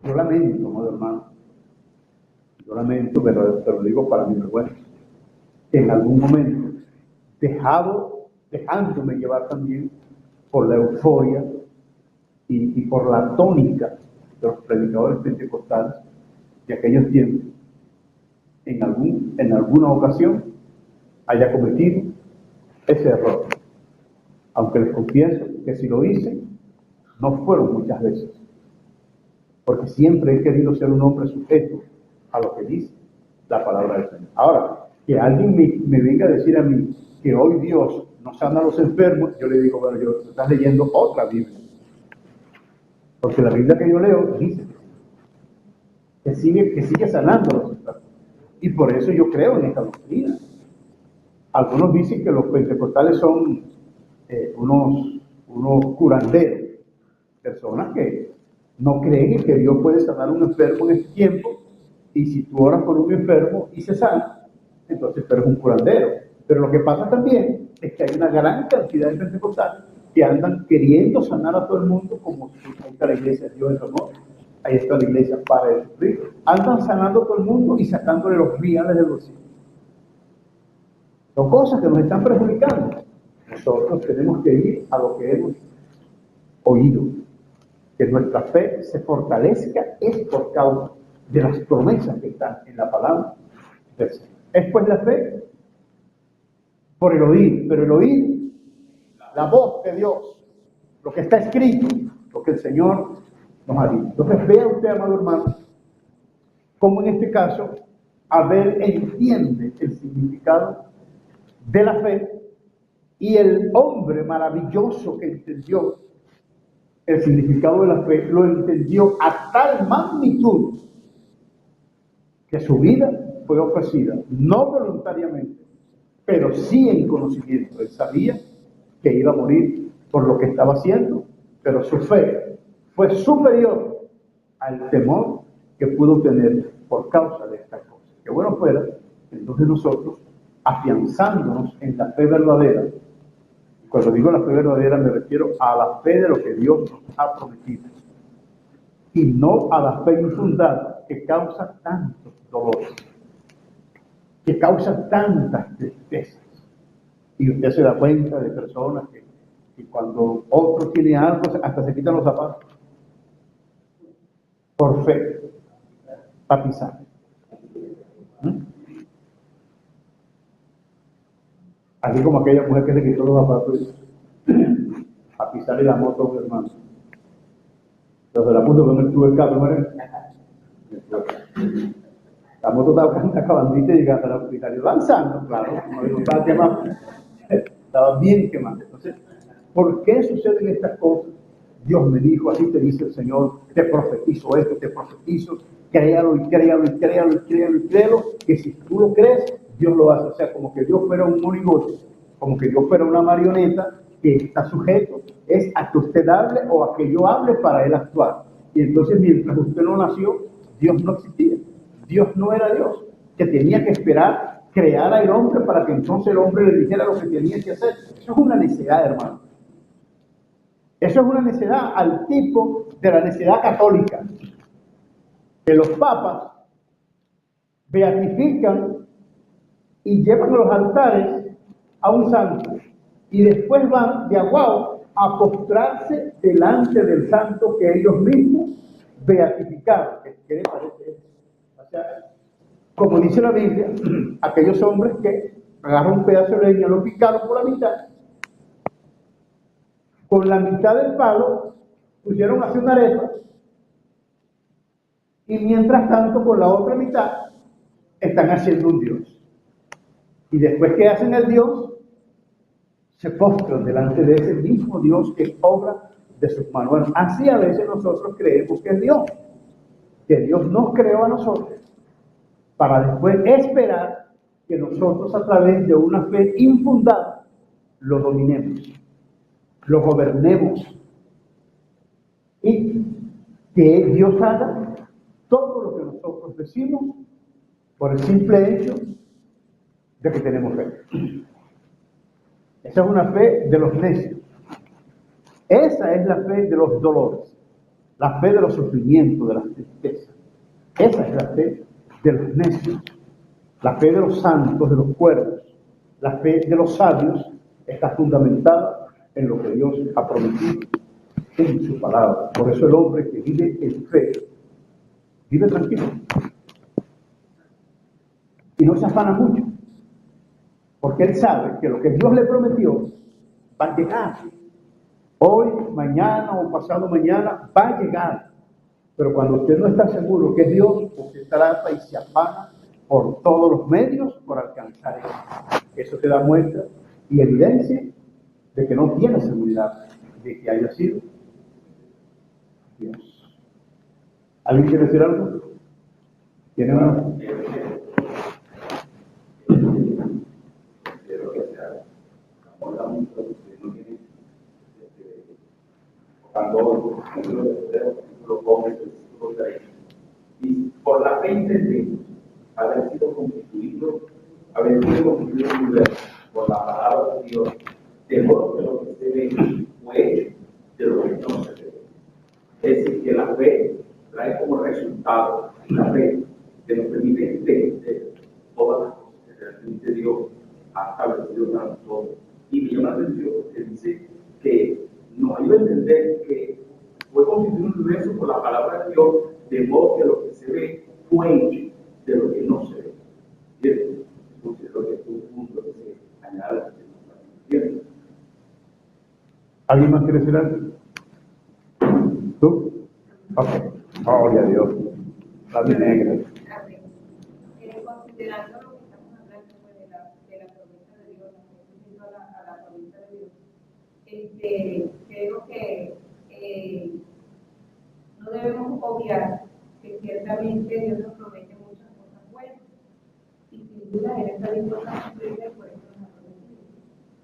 Yo lamento, amado hermano, yo lamento, pero te lo digo para mi vergüenza, que en algún momento, dejándome llevar también por la euforia y por la tónica de los predicadores pentecostales de aquellos tiempos, en alguna ocasión haya cometido ese error. Aunque les confieso que si lo hice, no fueron muchas veces, porque siempre he querido ser un hombre sujeto a lo que dice la palabra del Señor. Ahora, que alguien me venga a decir a mí que hoy Dios no sana a los enfermos, yo le digo, bueno, yo estás leyendo otra Biblia. Porque la Biblia que yo leo dice que sigue sanando a los enfermos. Y por eso yo creo en esta doctrina. Algunos dicen que los pentecostales son unos curanderos, personas que no creen en que Dios puede sanar a un enfermo en este tiempo, y si tú oras por un enfermo y se sana, entonces tú eres un curandero. Pero lo que pasa también es que hay una gran cantidad de pentecostales que andan queriendo sanar a todo el mundo, como ahí está la iglesia de Dios en amor, ahí está la iglesia para Jesucristo. Andan sanando a todo el mundo y sacándole los reales del bolsillo. Son cosas que nos están perjudicando. Nosotros tenemos que ir a lo que hemos oído. Que nuestra fe se fortalezca es por causa de las promesas que están en la palabra del Señor. Es pues la fe por el oír, pero el oír la voz de Dios, lo que está escrito, lo que el Señor nos ha dicho. Entonces vea usted, amado hermano, cómo en este caso Abel entiende el significado de la fe, y el hombre maravilloso que entendió el significado de la fe, lo entendió a tal magnitud que su vida fue ofrecida, no voluntariamente, pero sí en conocimiento. Él sabía que iba a morir por lo que estaba haciendo, pero su fe fue superior al temor que pudo tener por causa de esta cosa. Que bueno fuera, entonces nosotros, afianzándonos en la fe verdadera, cuando digo la fe verdadera me refiero a la fe de lo que Dios nos ha prometido, y no a la fe infundada que causa tantos dolores, que causa tantas tristezas. Y usted se da cuenta de personas que cuando otro tiene algo, hasta se quitan los zapatos por fe, para pisar. Así como aquella mujer que se quitó los zapatos a pisarle la moto a un hermano. Entonces la puso con el tubo de escape, la moto estaba acabandita de llegar a la hospital, lanzando, claro, como digo, estaba quemando, estaba bien quemando. Entonces, ¿por qué suceden estas cosas? Dios me dijo, así te dice el Señor, te profetizo esto, te profetizo, créalo y créalo y créalo y créalo y créalo, que si tú lo crees, Dios lo hace. O sea, como que Dios fuera un monigote, como que Dios fuera una marioneta que está sujeto, es a que usted hable o a que yo hable para él actuar. Y entonces, mientras usted no nació, Dios no existía. Dios no era Dios, que tenía que esperar crear al hombre para que entonces el hombre le dijera lo que tenía que hacer. Eso es una necedad, hermano. Eso es una necedad al tipo de la necedad católica, que los papas beatifican y llevan a los altares a un santo y después van de aguao a postrarse delante del santo que ellos mismos beatificaron. ¿Qué les parece? O sea, como dice la Biblia, aquellos hombres que agarran un pedazo de leña, lo picaron por la mitad, con la mitad del palo pusieron así una arepa, y mientras tanto con la otra mitad están haciendo un Dios. Y después que hacen el Dios, se postran delante de ese mismo Dios que es obra de sus manos. Bueno, así a veces nosotros creemos que es Dios, que Dios nos creó a nosotros para después esperar que nosotros a través de una fe infundada lo dominemos, lo gobernemos y que Dios haga todo lo que nosotros decimos por el simple hecho de que tenemos fe. Esa es una fe de los necios. Esa es la fe de los dolores, la fe de los sufrimientos, de las tristezas. Esa es la fe de los necios, la fe de los santos, de los cuerdos. La fe de los sabios está fundamentada en lo que Dios ha prometido en su palabra. Por eso el hombre que vive en fe vive tranquilo y no se afana mucho, porque él sabe que lo que Dios le prometió va a llegar. Hoy, mañana o pasado mañana va a llegar. Pero cuando usted no está seguro que es Dios, usted trata y se afana por todos los medios por alcanzar eso. Eso te da muestra y evidencia de que no tiene seguridad de que haya sido Dios. ¿Alguien quiere decir algo? ¿Tiene una? Y por la fe entendemos haber sido constituido el universo por la palabra de Dios, de modo que lo que se ve fue de lo que no se ve. Es decir, que la fe trae como resultado la fe de lo que vive de todas las cosas que realmente Dios ha establecido para nosotros. Y me llama la atención porque dice que nos ayuda a entender que fue constituido un universo por la palabra de Dios, de modo que lo que se ve fue hecho de lo que no se ve. ¿Cierto? Entonces, lo que es un punto que se añade. ¿Cierto? ¿Alguien más quiere decir algo? ¿Tú? Ok. Gloria a Dios. La negra. Considerando lo que estamos hablando de la promesa de Dios, a la promesa de Dios, creo que no debemos obviar que ciertamente Dios nos promete muchas cosas buenas y sin duda Él está dispuesto a cumplirlas, por eso nos ha prometido,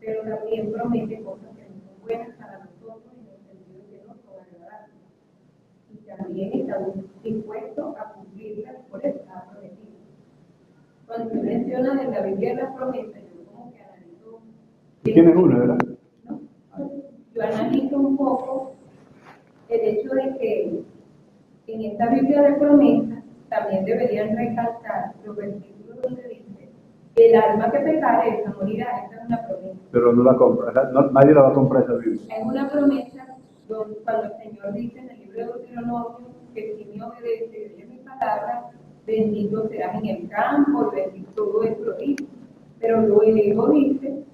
pero también promete cosas que no son buenas para nosotros en el sentido que no son agradables y también está dispuesto a cumplirlas, por eso nos ha prometido. Cuando se menciona en la Biblia las promesas, yo como que analizo. Tienes una, ¿verdad? ¿No? Yo analizo un poco el hecho de que en esta Biblia de promesas también deberían recalcar los versículos donde dice que el alma que pecare, esa morirá. Esa es una promesa. Pero no la compra, nadie la va a comprar esa Biblia. Es una promesa donde, cuando el Señor dice en el libro de Deuteronomio que si me obedece y oye mi palabra, bendito serás en el campo, y bendito todo esto lo dice. Pero luego dice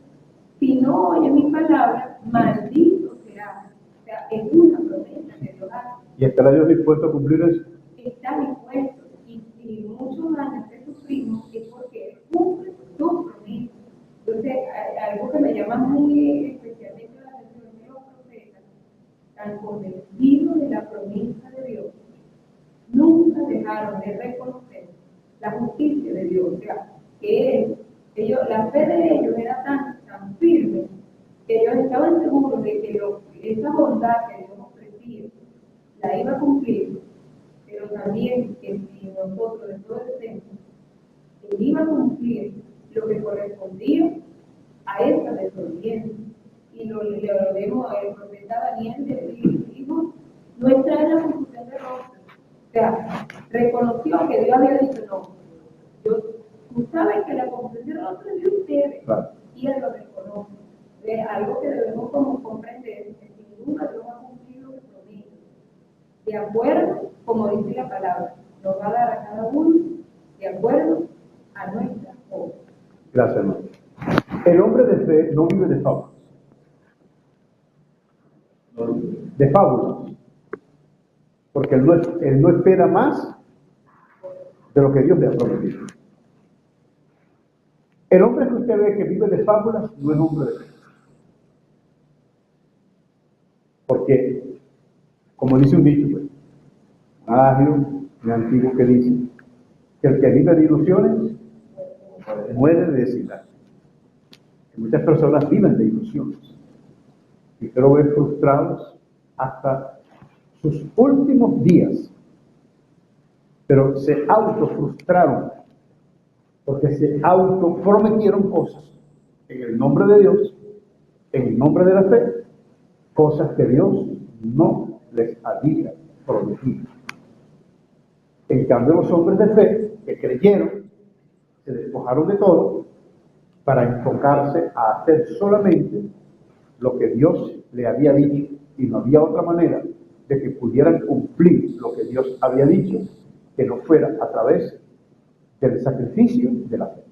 si no oye mi palabra, maldito será. O sea, es una promesa que Dios hace. ¿Y estará Dios dispuesto a cumplir eso? Está dispuesto. Y muchos años que sufrimos es porque Él cumple sus promesas. Entonces, algo que me llama muy especialmente la atención de los profetas, tan convencidos de la promesa de Dios, nunca dejaron de reconocer la justicia de Dios. O sea, que la fe de ellos era tan firme que ellos estaban seguros de que esa bondad que Dios ofrecía la iba a cumplir, pero también que si nosotros desobedecemos, Él iba a cumplir lo que correspondía a esa desobediencia. Y lo vemos, el profeta Daniel dijo, no está en la confusión de rostro. O sea, reconoció que Dios había dicho, no, tú sabes que la confusión de rostro es de ustedes, Claro. y Él lo reconoce. Es algo que debemos como comprender, que sin duda Dios ha cumplido lo que promete. De acuerdo, como dice la palabra, nos va a dar a cada uno de acuerdo a nuestra obra. Gracias, hermano. El hombre de fe no vive de fábulas. De fábulas. Porque él no espera más de lo que Dios le ha prometido. El hombre que usted ve que vive de fábulas no es hombre de fe. Porque, como dice un dicho, pues, un adagio muy antiguo que dice que el que vive de ilusiones muere de desigualdad. Muchas personas viven de ilusiones y usted lo ve frustrados hasta sus últimos días, pero se autofrustraron porque se autoprometieron cosas en el nombre de Dios, en el nombre de la fe, cosas que Dios no les había prometido. En cambio, los hombres de fe que creyeron se despojaron de todo para enfocarse a hacer solamente lo que Dios le había dicho, y no había otra manera de que pudieran cumplir lo que Dios había dicho que no fuera a través del sacrificio de la fe.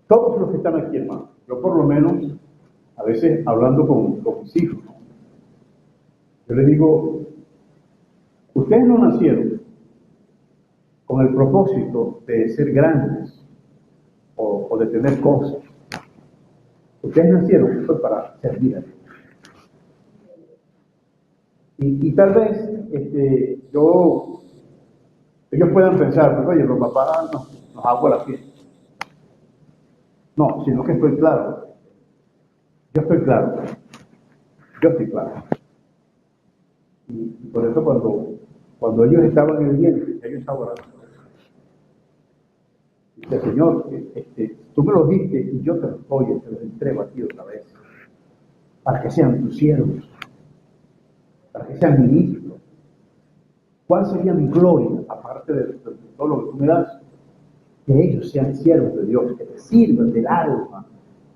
Todos los que están aquí, hermanos, yo por lo menos a veces hablando con mis hijos, yo les digo, ustedes no nacieron con el propósito de ser grandes o de tener cosas. Ustedes nacieron fue para servir a Dios. Y tal vez ellos puedan pensar, pues, oye, los papás nos hago la fiesta. No, sino que estoy claro. Yo estoy claro. Yo estoy claro. Y por eso cuando ellos estaban en el vientre, ellos estaban orando. Dice, Señor, tú me lo diste y yo te los doy, te los entrego a ti otra vez. Para que sean tus siervos. Para que sean ministros. ¿Cuál sería mi gloria, aparte de todo lo que tú me das? Que ellos sean siervos de Dios, que te sirvan del alma,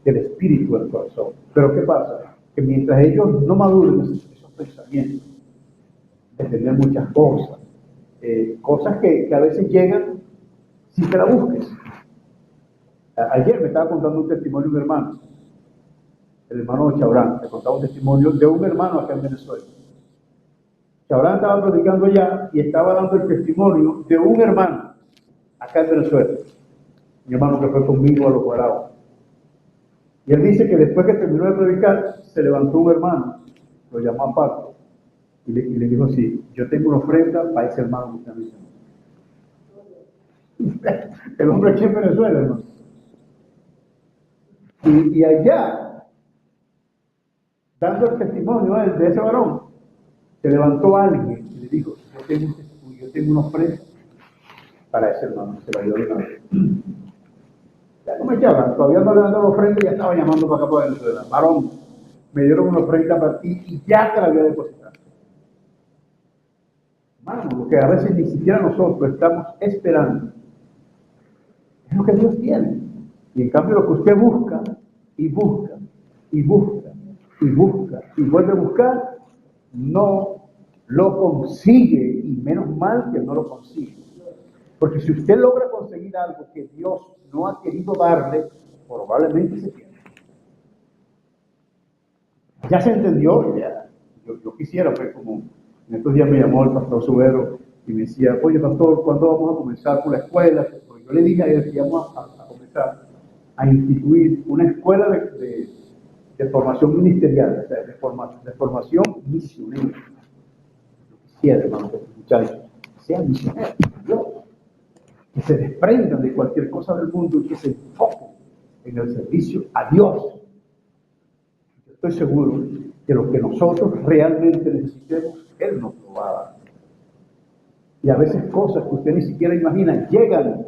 del espíritu, del corazón. Pero ¿qué pasa? Que mientras ellos no maduren esos pensamientos, de tener muchas cosas, cosas que a veces llegan sin que la busques. Ayer me estaba contando un testimonio de un hermano, el hermano Chabrán, me contaba un testimonio de un hermano acá en Venezuela. Chabrán estaba predicando allá y estaba dando el testimonio de un hermano acá en Venezuela, mi hermano que fue conmigo a los Guaraos. Y él dice que después que terminó de predicar, se levantó un hermano, lo llamó aparte, y le dijo así, yo tengo una ofrenda para ese hermano que usted me dice. El hombre aquí en Venezuela, hermano. Y allá, dando el testimonio de ese varón, se levantó alguien y le dijo, yo tengo una ofrenda para ese hermano, se la dio de una vez. Ya no me llaman, todavía no le dando la ofrenda y ya estaba llamando para acá para Venezuela. Varón, me dieron una ofrenda para ti y ya te la voy a depositar. Hermano, lo que a veces ni siquiera nosotros estamos esperando es lo que Dios tiene. Y en cambio lo que usted busca y busca y busca y busca y vuelve a buscar, no lo consigue, y menos mal que no lo consigue. Porque si usted logra conseguir algo que Dios no ha querido darle, por probablemente se pierda. Ya se entendió, ya. Yo quisiera, pues, como en estos días me llamó el pastor Subero y me decía, oye, pastor, ¿cuándo vamos a comenzar con la escuela? Porque yo le dije a él que íbamos a comenzar a instituir una escuela de formación ministerial, o sea, de formación misionera. Yo quisiera, hermano, que los muchachos sean misioneros, Dios, que se desprendan de cualquier cosa del mundo y que se enfoquen en el servicio a Dios. Yo estoy seguro que lo que nosotros realmente necesitemos, Él nos lo va a dar. Y a veces cosas que usted ni siquiera imagina llegan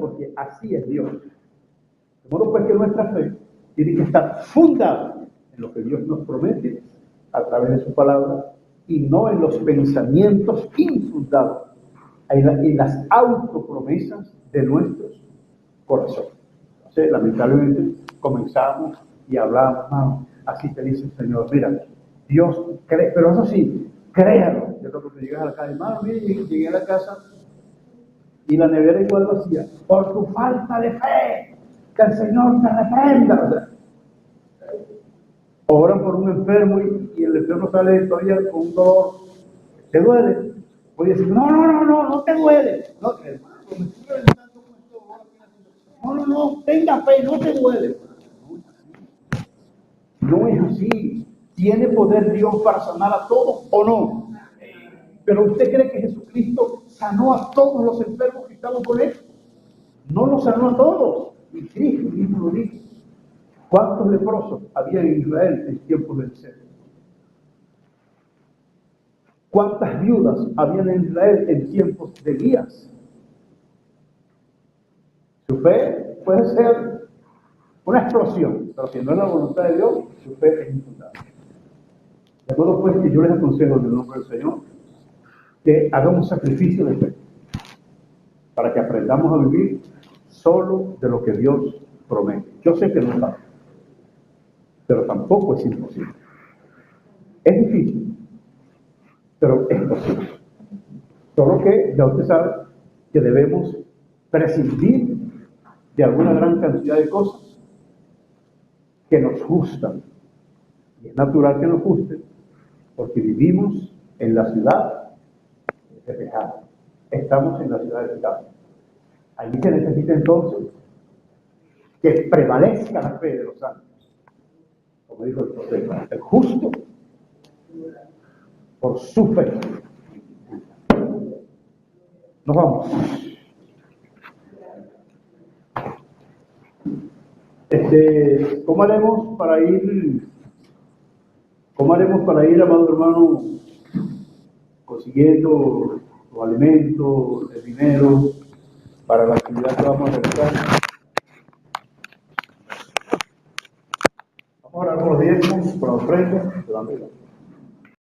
porque así es Dios. De modo pues que nuestra fe tiene que estar fundada en lo que Dios nos promete a través de su palabra y no en los pensamientos infundados, en las autopromesas de nuestros corazones. Entonces, lamentablemente, comenzamos y hablamos, hermano, así te dice el Señor, mira, Dios cree, pero eso sí, créalo. Yo creo que llegas a la casa, hermano, mire, llegué a la casa y la nevera igual vacía, por tu falta de fe, que el Señor te reprenda. O sea, oran por un enfermo y el enfermo sale todavía con un dolor. ¿Te duele? Puede decir, no te duele. No, hermano, me estoy reventando con este dolor. No, tenga fe, no te duele. No es así. ¿Tiene poder Dios para sanar a todos o no? Pero ¿usted cree que Jesucristo sanó a todos los enfermos que estaban con él? No los sanó a todos. Y Cristo mismo lo dijo. ¿Cuántos leprosos había en Israel en tiempos del desierto? ¿Cuántas viudas había en Israel en tiempos de Elías? Su fe puede ser una explosión, pero si no es la voluntad de Dios, su fe es infundable. De modo pues que yo les aconsejo en el nombre del Señor que hagamos sacrificio de fe para que aprendamos a vivir solo de lo que Dios promete. Yo sé que no es fácil, pero tampoco es imposible. Es difícil, pero es posible. Solo que ya usted sabe que debemos prescindir de alguna gran cantidad de cosas que nos gustan. Y es natural que nos gusten, porque vivimos en la ciudad de pecado. Estamos en la ciudad de pecado. Allí se necesita entonces que prevalezca la fe de los santos. Como dijo el profeta, el justo por su fe. Nos vamos. ¿Cómo haremos para ir, amado hermano, consiguiendo los alimentos, el dinero para la actividad que vamos a realizar? Vamos a orar por los diezmos, por la ofrenda,